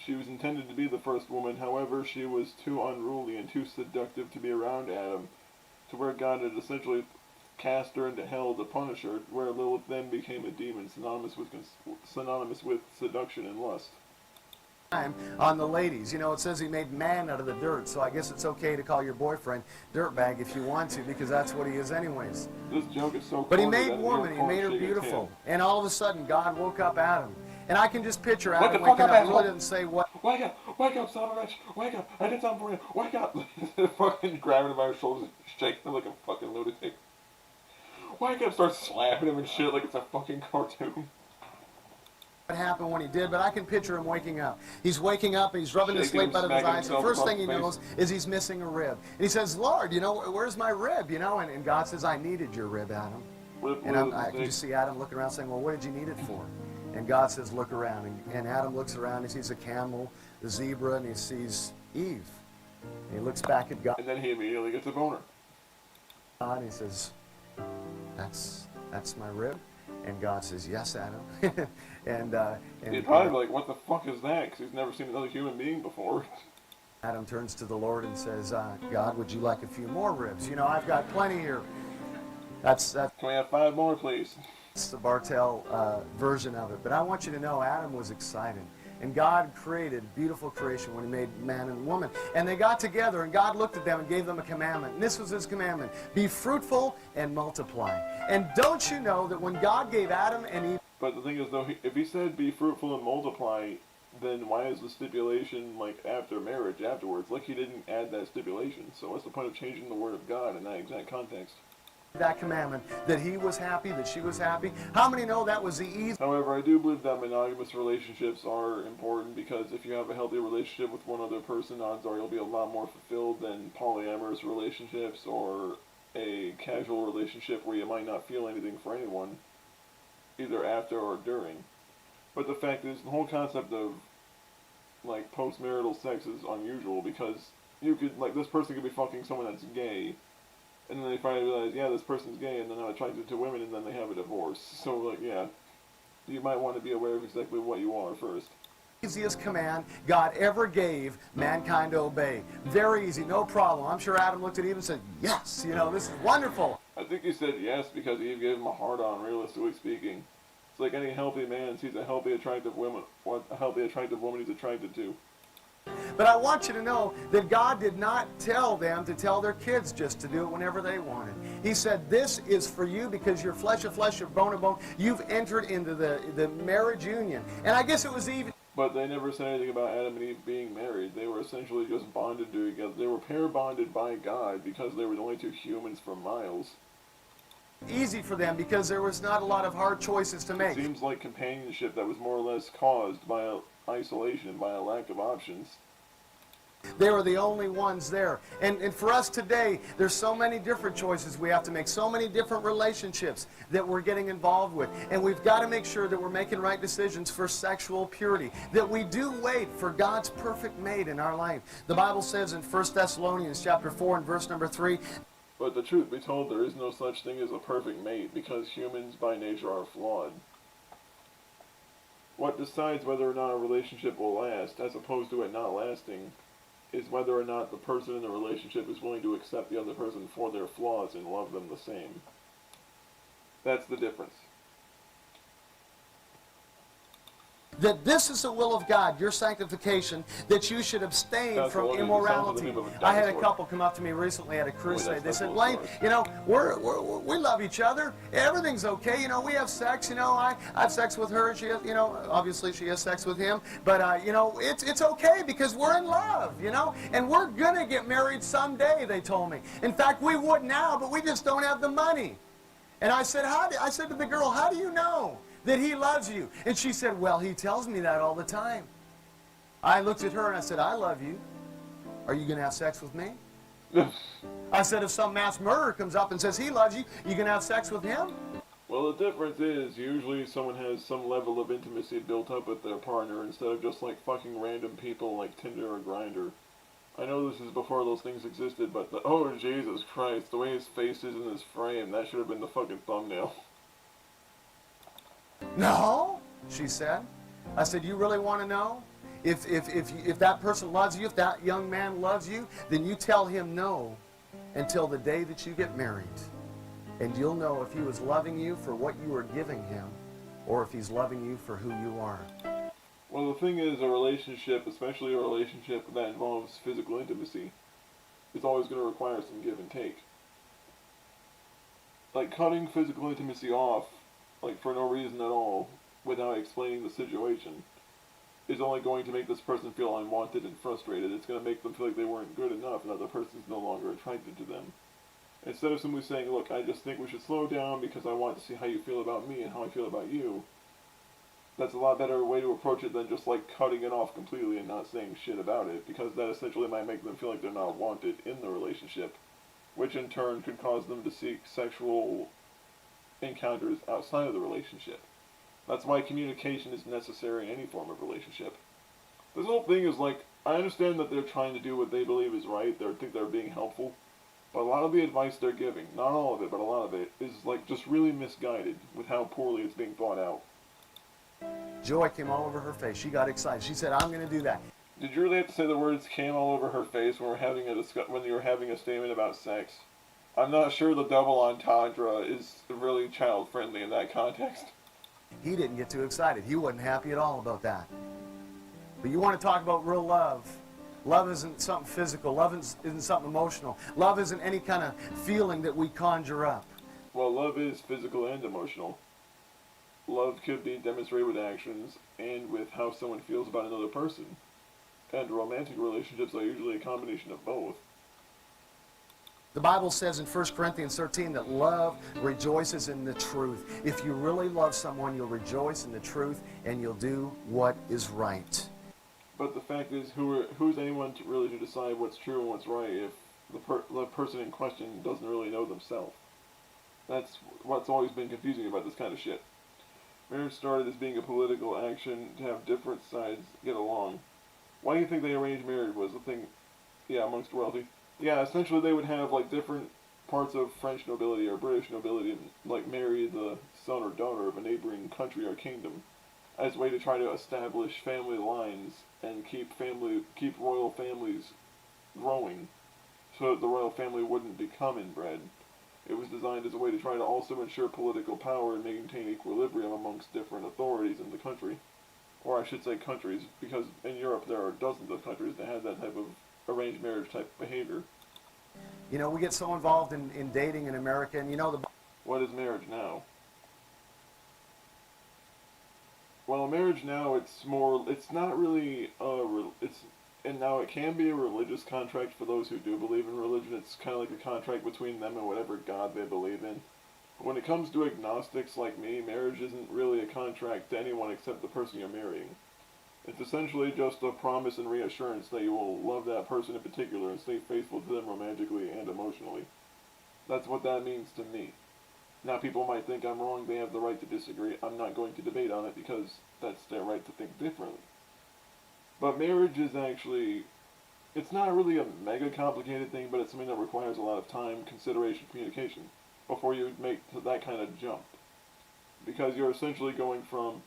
She was intended to be the first woman, however, she was too unruly and too seductive to be around Adam, to where God had essentially cast her into hell to punish her, where Lilith then became a demon synonymous with seduction and lust. on the ladies. You know, it says he made man out of the dirt, so I guess it's okay to call your boyfriend dirtbag if you want to, because that's what he is anyways. This joke is so But he corny made that woman, he made her shaking his beautiful. hand. And all of a sudden, God woke up Adam. And I can just picture What Adam the fuck waking up, up. He really asshole? didn't say what. Wake up, son of a bitch. Wake up. I did something for you. Wake up. Fucking grabbing him by his shoulders, shaking him like a fucking lunatic. Wake up, starts slapping him and shit like it's a fucking cartoon. What happened when he did, but I can picture him waking up. He's waking up, and he's rubbing the Shaking sleep out of his smacking eyes. The himself first across thing he the face. knows is he's missing a rib. And he says, Lord, you know, where's my rib? You know, and God says, I needed your rib, Adam. And I can just see Adam looking around saying, well, what did you need it for? And God says, look around. And Adam looks around, he sees a camel, the zebra, and he sees Eve. And he looks back at God. And then he immediately gets a boner. And he says, that's my rib? And God says, yes, Adam. and He'd probably be like, what the fuck is that? Because he's never seen another human being before. Adam turns to the Lord and says, God, would you like a few more ribs? You know, I've got plenty here. That's Can we have 5 more, please? the Bartel version of it. But I want you to know Adam was excited. And God created beautiful creation when he made man and woman. And they got together, and God looked at them and gave them a commandment. And this was his commandment: be fruitful and multiply. And don't you know that when God gave Adam and Eve... But the thing is, though, if he said be fruitful and multiply, then why is the stipulation, like, after marriage, afterwards? Like, he didn't add that stipulation. So what's the point of changing the word of God in that exact context? that commandment, that he was happy, that she was happy. How many know that was the easy? However, I do believe that monogamous relationships are important, because if you have a healthy relationship with one other person, odds are you'll be a lot more fulfilled than polyamorous relationships or a casual relationship where you might not feel anything for anyone, either after or during. But the fact is, the whole concept of, like, post-marital sex is unusual, because you could, like, this person could be fucking someone that's gay, and then they finally realize, yeah, this person's gay, and they're not attracted to women, and then they have a divorce. So, like, yeah, you might want to be aware of exactly what you are first. Easiest command God ever gave mankind to obey. Very easy, no problem. I'm sure Adam looked at Eve and said, yes, you know, this is wonderful. I think he said yes because Eve gave him a hard-on, realistically speaking. It's like any healthy man sees a healthy, attractive woman, what a healthy, attractive woman he's attracted to. But I want you to know that God did not tell them to tell their kids just to do it whenever they wanted. He said, this is for you because you're flesh of flesh, you're bone of bone. You've entered into the marriage union. And I guess it was Eve. But they never said anything about Adam and Eve being married. They were essentially just bonded together. They were pair bonded by God because they were the only two humans for miles. Easy for them because there was not a lot of hard choices to make. It seems like companionship that was more or less caused by isolation, by a lack of options. They were the only ones there. And for us today, there's so many different choices we have to make, so many different relationships that we're getting involved with. And we've got to make sure that we're making right decisions for sexual purity, that we do wait for God's perfect mate in our life. The Bible says in 1 Thessalonians chapter 4 and verse number 3, but the truth be told, there is no such thing as a perfect mate because humans by nature are flawed. What decides whether or not a relationship will last, as opposed to it not lasting, is whether or not the person in the relationship is willing to accept the other person for their flaws and love them the same. That's the difference. That this is the will of God, your sanctification, that you should abstain from immorality. I had a couple come up to me recently at a crusade. They said, Blaine, you know, we love each other. Everything's okay. You know, we have sex. You know, I have sex with her. She has, you know, obviously she has sex with him. But, you know, it's okay because we're in love, you know. And we're going to get married someday, they told me. In fact, we would now, but we just don't have the money. And I said, I said to the girl, how do you know that he loves you? And she said, well, he tells me that all the time. I looked at her and I said, I love you. Are you going to have sex with me? I said, if some mass murderer comes up and says he loves you, you going to have sex with him? Well, the difference is usually someone has some level of intimacy built up with their partner instead of just like fucking random people like Tinder or Grindr. I know this is before those things existed, but oh Jesus Christ, the way his face is in his frame, that should have been the fucking thumbnail. No, she said. I said, you really want to know? If that person loves you, if that young man loves you, then you tell him no until the day that you get married. And you'll know if he was loving you for what you were giving him or if he's loving you for who you are. Well, the thing is, a relationship, especially a relationship that involves physical intimacy, is always going to require some give and take. Like, cutting physical intimacy off, like, for no reason at all, without explaining the situation, is only going to make this person feel unwanted and frustrated. It's going to make them feel like they weren't good enough and that the person's no longer attracted to them. Instead of simply saying, look, I just think we should slow down because I want to see how you feel about me and how I feel about you, that's a lot better way to approach it than just, like, cutting it off completely and not saying shit about it, because that essentially might make them feel like they're not wanted in the relationship, which in turn could cause them to seek sexual encounters outside of the relationship. That's why communication is necessary in any form of relationship. This whole thing is like, I understand that they're trying to do what they believe is right, they think they're being helpful, but a lot of the advice they're giving, not all of it, but a lot of it, is like just really misguided with how poorly it's being thought out. Joy came all over her face. She got excited. She said, I'm going to do that. Did you really have to say the words came all over her face when you were having a statement about sex? I'm not sure the double entendre is really child-friendly in that context. He didn't get too excited. He wasn't happy at all about that. But you want to talk about real love. Love isn't something physical. Love isn't something emotional. Love isn't any kind of feeling that we conjure up. Well, love is physical and emotional. Love could be demonstrated with actions and with how someone feels about another person. And romantic relationships are usually a combination of both. The Bible says in 1 Corinthians 13 that love rejoices in the truth. If you really love someone, you'll rejoice in the truth and you'll do what is right. But the fact is, who's anyone really to decide what's true and what's right if the person in question doesn't really know themselves? That's what's always been confusing about this kind of shit. Marriage started as being a political action to have different sides get along. Why do you think they arranged marriage was the thing, amongst royalty? Yeah, essentially they would have, like, different parts of French nobility or British nobility, like, marry the son or daughter of a neighboring country or kingdom as a way to try to establish family lines and keep royal families growing so that the royal family wouldn't become inbred. It was designed as a way to try to also ensure political power and maintain equilibrium amongst different authorities in the country. Or I should say countries, because in Europe there are dozens of countries that have that type of arranged marriage type behavior. You know, we get so involved in dating in America, and you know What is marriage now? Well, marriage now, it's not really and now it can be a religious contract for those who do believe in religion. It's kind of like a contract between them and whatever God they believe in. But when it comes to agnostics like me, marriage isn't really a contract to anyone except the person you're marrying. It's essentially just a promise and reassurance that you will love that person in particular and stay faithful to them romantically and emotionally. That's what that means to me. Now, people might think I'm wrong, they have the right to disagree. I'm not going to debate on it because that's their right to think differently. But marriage is actually, it's not really a mega complicated thing, but it's something that requires a lot of time, consideration, communication before you make that kind of jump. Because you're essentially going from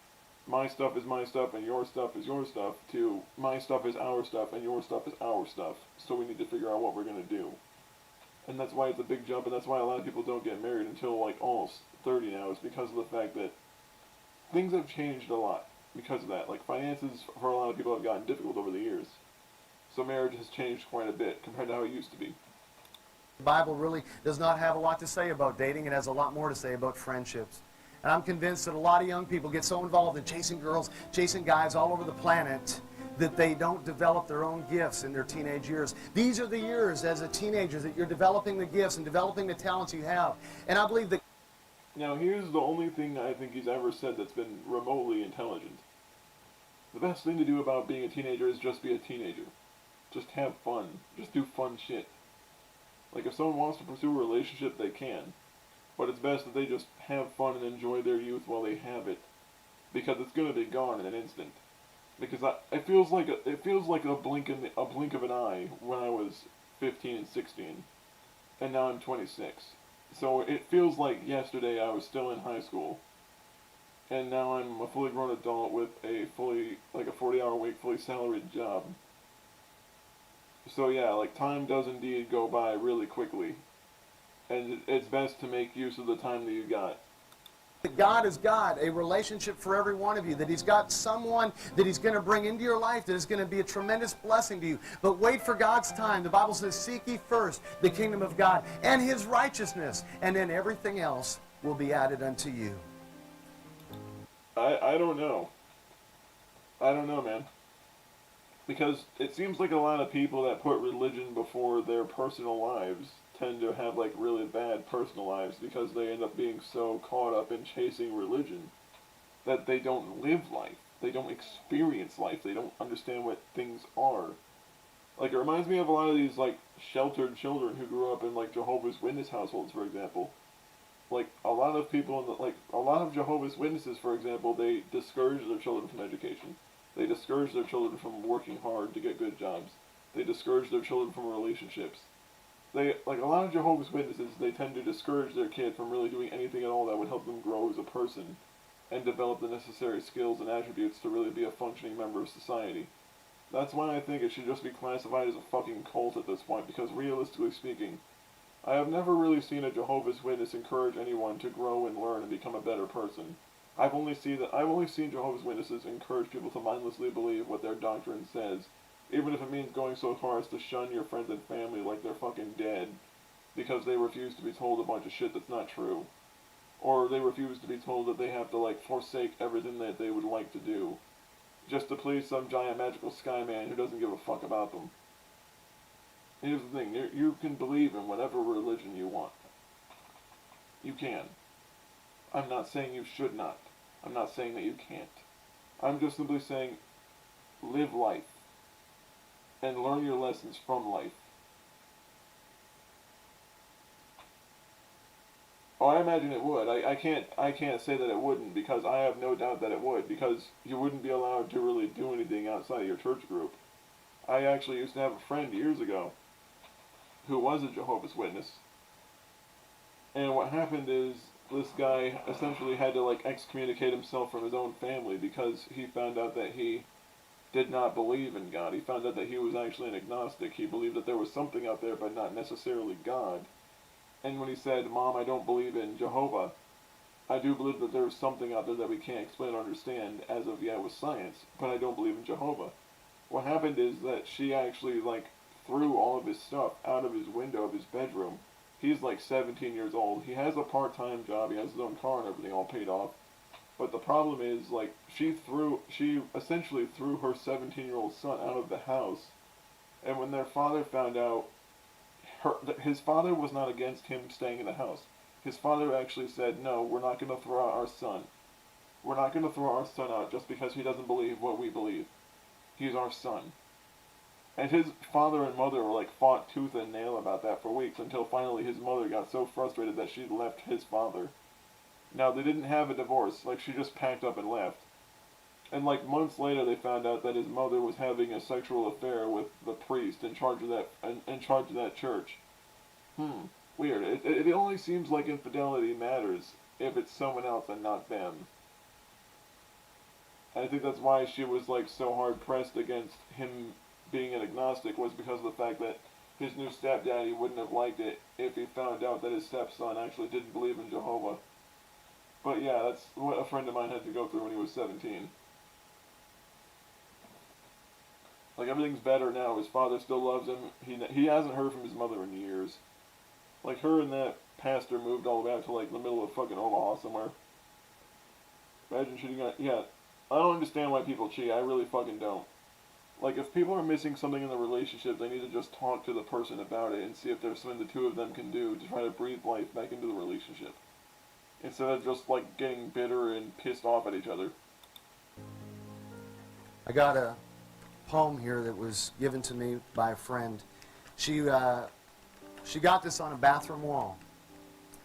my stuff is my stuff and your stuff is your stuff to my stuff is our stuff and your stuff is our stuff. So we need to figure out what we're going to do. And that's why it's a big jump, and that's why a lot of people don't get married until like almost 30 now, is because of the fact that things have changed a lot because of that. Like finances for a lot of people have gotten difficult over the years. So marriage has changed quite a bit compared to how it used to be. the Bible really does not have a lot to say about dating. It has a lot more to say about friendships. And I'm convinced that a lot of young people get so involved in chasing girls, chasing guys all over the planet, that they don't develop their own gifts in their teenage years. These are the years as a teenager that you're developing the gifts and developing the talents you have. And I believe that... Now, here's the only thing I think he's ever said that's been remotely intelligent. The best thing to do about being a teenager is just be a teenager. Just have fun. Just do fun shit. Like, if someone wants to pursue a relationship, they can. But it's best that they just have fun and enjoy their youth while they have it. Because it's going to be gone in an instant. Because it feels like a blink of an eye when I was 15 and 16, and now I'm 26. So it feels like yesterday I was still in high school, and now I'm a fully grown adult with a 40-hour week, fully salaried job. So yeah, like time does indeed go by really quickly, and it's best to make use of the time that you got. that God has got a relationship for every one of you, that He's got someone that He's going to bring into your life that is going to be a tremendous blessing to you. But wait for God's time. The Bible says, seek ye first the kingdom of God and His righteousness, and then everything else will be added unto you. I don't know. I don't know, man. Because it seems like a lot of people that put religion before their personal lives tend to have like really bad personal lives because they end up being so caught up in chasing religion that they don't live life. They don't experience life. They don't understand what things are. Like, it reminds me of a lot of these like sheltered children who grew up in like Jehovah's Witness households, for example. Like, a lot of people in the, like a lot of Jehovah's Witnesses, for example, they discourage their children from education. They discourage their children from working hard to get good jobs. They discourage their children from relationships. They, like a lot of Jehovah's Witnesses, they tend to discourage their kid from really doing anything at all that would help them grow as a person and develop the necessary skills and attributes to really be a functioning member of society. That's why I think it should just be classified as a fucking cult at this point, because realistically speaking, I have never really seen a Jehovah's Witness encourage anyone to grow and learn and become a better person. I've only seen Jehovah's Witnesses encourage people to mindlessly believe what their doctrine says, even if it means going so far as to shun your friends and family like they're fucking dead, because they refuse to be told a bunch of shit that's not true. Or they refuse to be told that they have to, like, forsake everything that they would like to do, just to please some giant magical sky man who doesn't give a fuck about them. Here's the thing, you can believe in whatever religion you want. You can. I'm not saying you should not. I'm not saying that you can't. I'm just simply saying, live life. And learn your lessons from life. Oh, I imagine it would. I can't say that it wouldn't, because I have no doubt that it would, because you wouldn't be allowed to really do anything outside of your church group. I actually used to have a friend years ago who was a Jehovah's Witness. And what happened is, this guy essentially had to like excommunicate himself from his own family because he found out that he did not believe in God. He found out that he was actually an agnostic. He believed that there was something out there, but not necessarily God. And when he said, Mom, I don't believe in Jehovah, I do believe that there is something out there that we can't explain or understand as of yet with science, but I don't believe in Jehovah. What happened is that she actually like threw all of his stuff out of his window of his bedroom. He's like 17 years old. He has a part-time job. He has his own car and everything all paid off. But the problem is, like, she essentially threw her 17-year-old son out of the house. And when their father found out, his father was not against him staying in the house. His father actually said, no, we're not going to throw out our son. We're not going to throw our son out just because he doesn't believe what we believe. He's our son. And his father and mother were like fought tooth and nail about that for weeks until finally his mother got so frustrated that she left his father. Now, they didn't have a divorce, like she just packed up and left. And like months later they found out that his mother was having a sexual affair with the priest in charge of that church. Weird. It only seems like infidelity matters if it's someone else and not them. I think that's why she was like so hard pressed against him being an agnostic, was because of the fact that his new stepdaddy wouldn't have liked it if he found out that his stepson actually didn't believe in Jehovah. But yeah, that's what a friend of mine had to go through when he was 17. Like, everything's better now. His father still loves him. He hasn't heard from his mother in years. Like, her and that pastor moved all the way out to like the middle of fucking Omaha somewhere. Imagine cheating on... Yeah, I don't understand why people cheat. I really fucking don't. Like, if people are missing something in the relationship, they need to just talk to the person about it and see if there's something the two of them can do to try to breathe life back into the relationship. Instead of just, like, getting bitter and pissed off at each other. I got a poem here that was given to me by a friend. She got this on a bathroom wall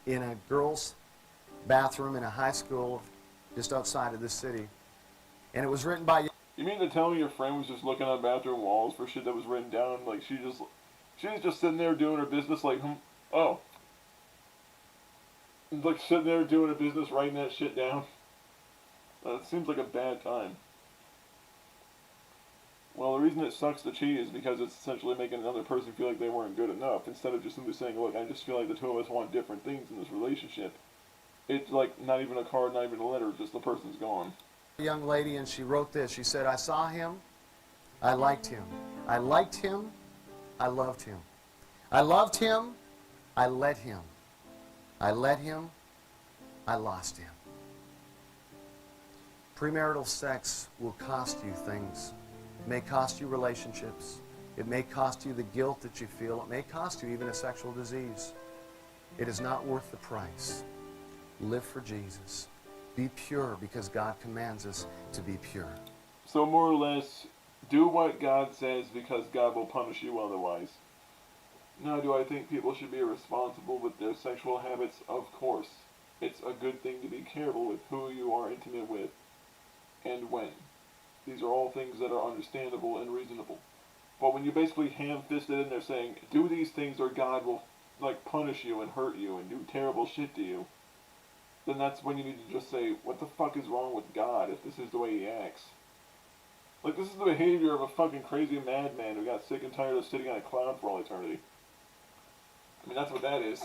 in a girl's bathroom in a high school just outside of this city. And it was written by... You mean to tell me your friend was just looking on bathroom walls for shit that was written down? Like, she was just sitting there doing her business like, oh. Like, sitting there doing her business, writing that shit down. That seems like a bad time. Well, the reason it sucks to cheat is because it's essentially making another person feel like they weren't good enough, instead of just simply saying, look, I just feel like the two of us want different things in this relationship. it's like not even a card, not even a letter, just the person's gone. A young lady, and she wrote this. She said, I saw him, I liked him. I liked him, I loved him. I loved him, I let him. I let him, I lost him. Premarital sex will cost you things. It may cost you relationships. It may cost you the guilt that you feel. It may cost you even a sexual disease. It is not worth the price. Live for Jesus. Be pure because God commands us to be pure. So more or less, do what God says because God will punish you otherwise. Now, do I think people should be responsible with their sexual habits? Of course. It's a good thing to be careful with who you are intimate with and when. These are all things that are understandable and reasonable. But when you basically ham-fisted in there saying, do these things or God will like punish you and hurt you and do terrible shit to you, then that's when you need to just say, what the fuck is wrong with God if this is the way he acts? Like, this is the behavior of a fucking crazy madman who got sick and tired of sitting on a cloud for all eternity. I mean, that's what that is.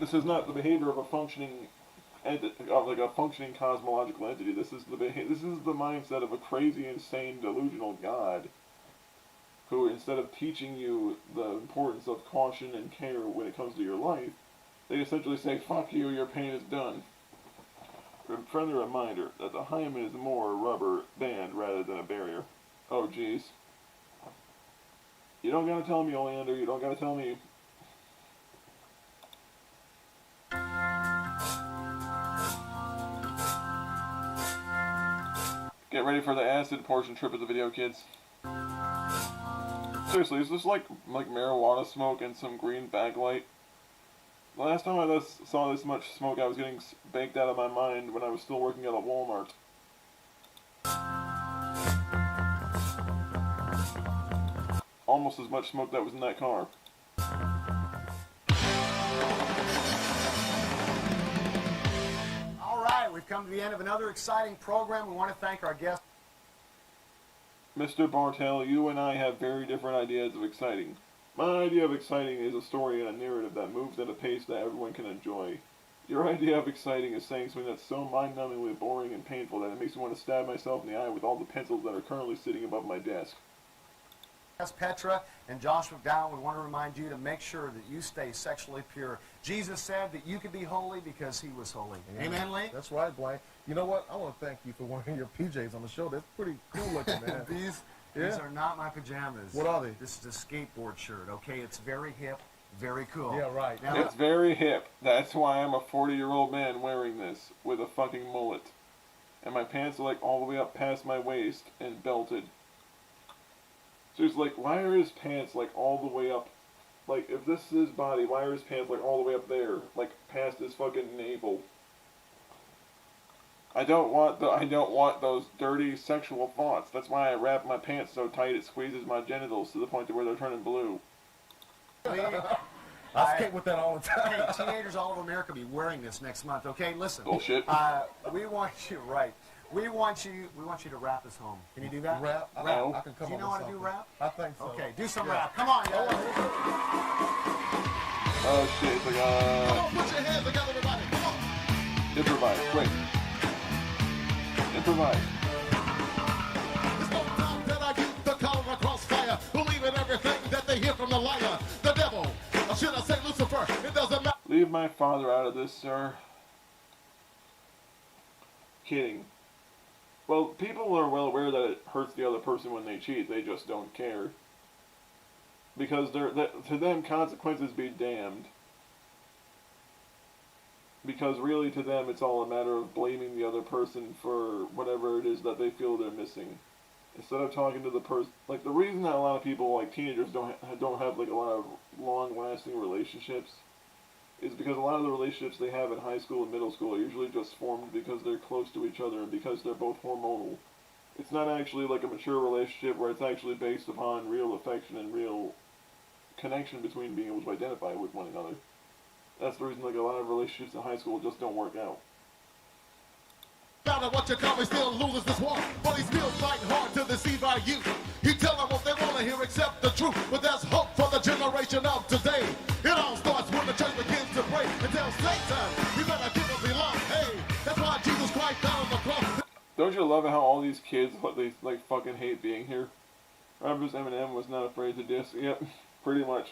This is not the behavior of a functioning like a functioning cosmological entity. This is the mindset of a crazy, insane, delusional God who, instead of teaching you the importance of caution and care when it comes to your life, they essentially say, fuck you, your pain is done. A friendly reminder that the hymen is more a rubber band rather than a barrier. Oh, jeez. You don't gotta tell me, Oleander, you don't gotta tell me. Get ready for the acid portion trip of the video, kids. Seriously, is this like marijuana smoke and some green backlight? The last time I saw this much smoke, I was getting baked out of my mind when I was still working at a Walmart. Almost as much smoke that was in that car. All right, we've come to the end of another exciting program. We want to thank our guests. Mr. Bartell, you and I have very different ideas of exciting. My idea of exciting is a story and a narrative that moves at a pace that everyone can enjoy. Your idea of exciting is saying something that's so mind-numbingly boring and painful that it makes me want to stab myself in the eye with all the pencils that are currently sitting above my desk. As Petra and Josh McDowell, we want to remind you to make sure that you stay sexually pure. Jesus said that you could be holy because he was holy. Yeah. Amen, Lee? That's right, Blaine. You know what? I want to thank you for wearing your PJs on the show. That's pretty cool looking, man. These are not my pajamas. What are they? This is a skateboard shirt, okay? It's very hip, very cool. Yeah, right. Now, it's very hip. That's why I'm a 40-year-old man wearing this with a fucking mullet. And my pants are like all the way up past my waist and belted. So it's like, why are his pants like all the way up? Like, if this is his body, why are his pants like all the way up there? Like, past his fucking navel. I don't want those dirty sexual thoughts. That's why I wrap my pants so tight it squeezes my genitals to the point to where they're turning blue. I skate with that all the time. Hey, teenagers all over America be wearing this next month, okay? Listen. Bullshit. We want you, right. We want you to rap us home. Can you do that? Rap? Rap. I can come Do you know how to do rap? I think so. Okay, do some rap. Come on, guys. Oh shit, it's like, Come on, put your hands together, everybody. Come on. Improvise, quick. Improvise. It's no time that I use the color across fire. Believe in everything that they hear from the liar. The devil, or should I say Lucifer? It doesn't matter. Leave my father out of this, sir. Kidding. Well, people are well aware that it hurts the other person when they cheat. They just don't care. Because to them, consequences be damned. Because really, to them, it's all a matter of blaming the other person for whatever it is that they feel they're missing. Instead of talking to the person, like the reason that a lot of people, like teenagers, don't have like a lot of long-lasting relationships, is because a lot of the relationships they have in high school and middle school are usually just formed because they're close to each other and because they're both hormonal. It's not actually like a mature relationship where it's actually based upon real affection and real connection between being able to identify with one another. That's the reason like a lot of relationships in high school just don't work out. Found out what you call me still loses this war, but he's still fighting hard to deceive our youth. He tell them what they want to hear except the truth, but there's hope for the generation of today. It all starts when the church begins to pray and tell Satan, you better give up your life. Don't you love it how all these kids, they like fucking hate being here? Rappers Eminem was not afraid to diss. Yep, pretty much.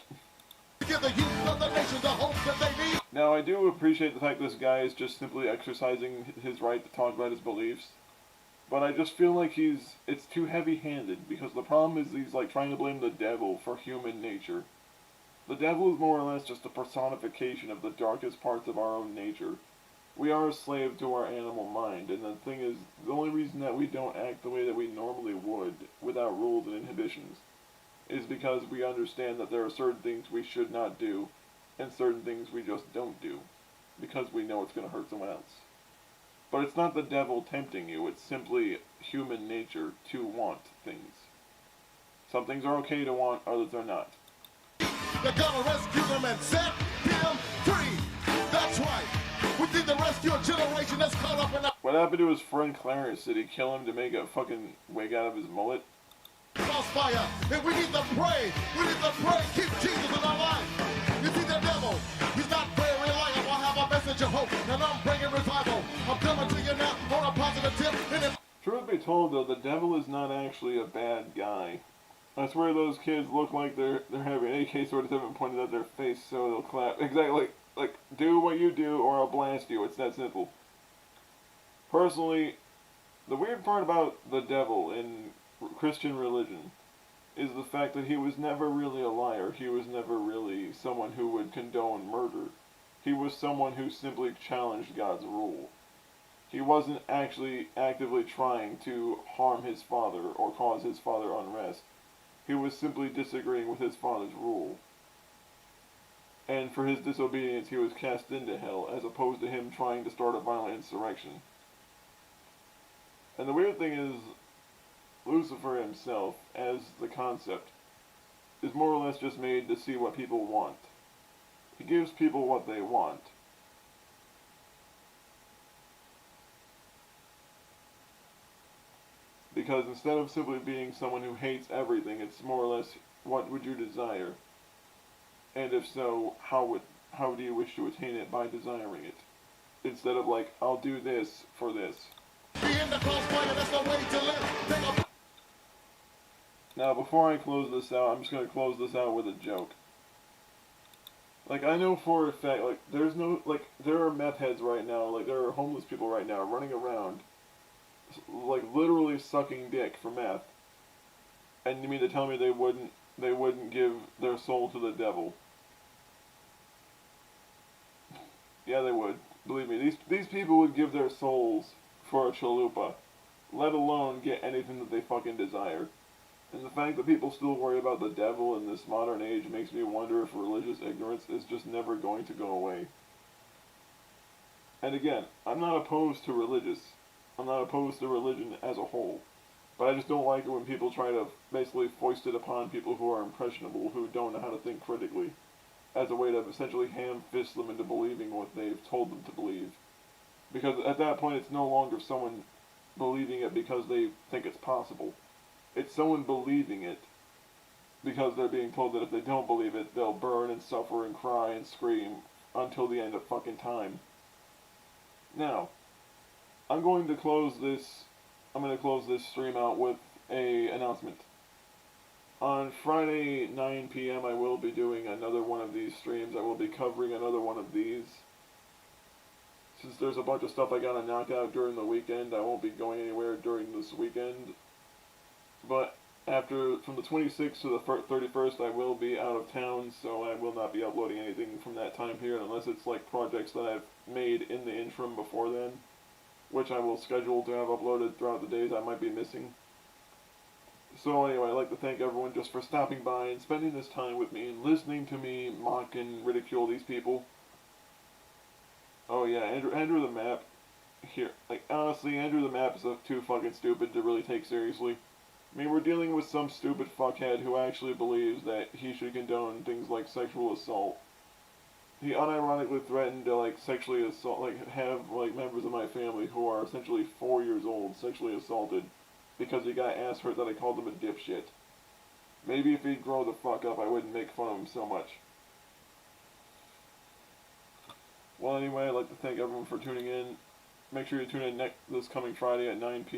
Give the youth of the nation the hope that they need. Now, I do appreciate the fact this guy is just simply exercising his right to talk about his beliefs. But I just feel like it's too heavy-handed, because the problem is he's like trying to blame the devil for human nature. The devil is more or less just a personification of the darkest parts of our own nature. We are a slave to our animal mind, and the thing is, the only reason that we don't act the way that we normally would, without rules and inhibitions, is because we understand that there are certain things we should not do, and certain things we just don't do, because we know it's going to hurt someone else. But it's not the devil tempting you, it's simply human nature to want things. Some things are okay to want, others are not. They're gonna rescue them and set them free. That's right. We need to rescue a generation that's caught up in What happened to his friend Clarence? Did he kill him to make a fucking wig out of his mullet? crossfire. And we need to pray. We need to pray. Keep Jesus in our life. You see the devil? He's not very reliable. I have a message of hope, and I'm bringing revival. I'm coming to you now on a positive tip. And if Truth be told, though, the devil is not actually a bad guy. I swear those kids look like they're having AK-47 pointed at their face so they'll clap. Exactly. Like, do what you do or I'll blast you. It's that simple. Personally, the weird part about the devil in Christian religion is the fact that he was never really a liar. He was never really someone who would condone murder. He was someone who simply challenged God's rule. He wasn't actually actively trying to harm his father or cause his father unrest. He was simply disagreeing with his father's rule. And for his disobedience, he was cast into hell, as opposed to him trying to start a violent insurrection. And the weird thing is, Lucifer himself, as the concept, is more or less just made to see what people want. He gives people what they want. Because instead of simply being someone who hates everything, it's more or less, what would you desire? And if so, how do you wish to attain it by desiring it? Instead of like, I'll do this for this. Now, before I close this out, I'm just going to close this out with a joke. Like, I know for a fact, like, there are meth heads right now, like, there are homeless people right now running around, like, literally sucking dick for meth. And you mean to tell me they wouldn't give their soul to the devil? Yeah, they would. Believe me, these people would give their souls for a chalupa, let alone get anything that they fucking desire. And the fact that people still worry about the devil in this modern age makes me wonder if religious ignorance is just never going to go away. And again, I'm not opposed to I'm not opposed to religion as a whole. But I just don't like it when people try to basically foist it upon people who are impressionable, who don't know how to think critically, as a way to essentially ham-fist them into believing what they've told them to believe. Because at that point, it's no longer someone believing it because they think it's possible. It's someone believing it because they're being told that if they don't believe it, they'll burn and suffer and cry and scream until the end of fucking time. Now, I'm going to close this stream out with an announcement. On Friday, 9 p.m., I will be doing another one of these streams. I will be covering another one of these. Since there's a bunch of stuff I gotta knock out during the weekend, I won't be going anywhere during this weekend. But from the 26th to the 31st, I will be out of town, so I will not be uploading anything from that time period, unless it's like projects that I've made in the interim before then, which I will schedule to have uploaded throughout the days I might be missing. So anyway, I'd like to thank everyone just for stopping by and spending this time with me and listening to me mock and ridicule these people. Oh yeah, Andrew the Map. Here, like, honestly, Andrew the Map is too fucking stupid to really take seriously. I mean, we're dealing with some stupid fuckhead who actually believes that he should condone things like sexual assault. He unironically threatened to, like, sexually assault, like, have, like, members of my family who are essentially 4 years old sexually assaulted because he got ass hurt that I called him a dipshit. Maybe if he'd grow the fuck up, I wouldn't make fun of him so much. Well, anyway, I'd like to thank everyone for tuning in. Make sure you tune in this coming Friday at 9 p.m.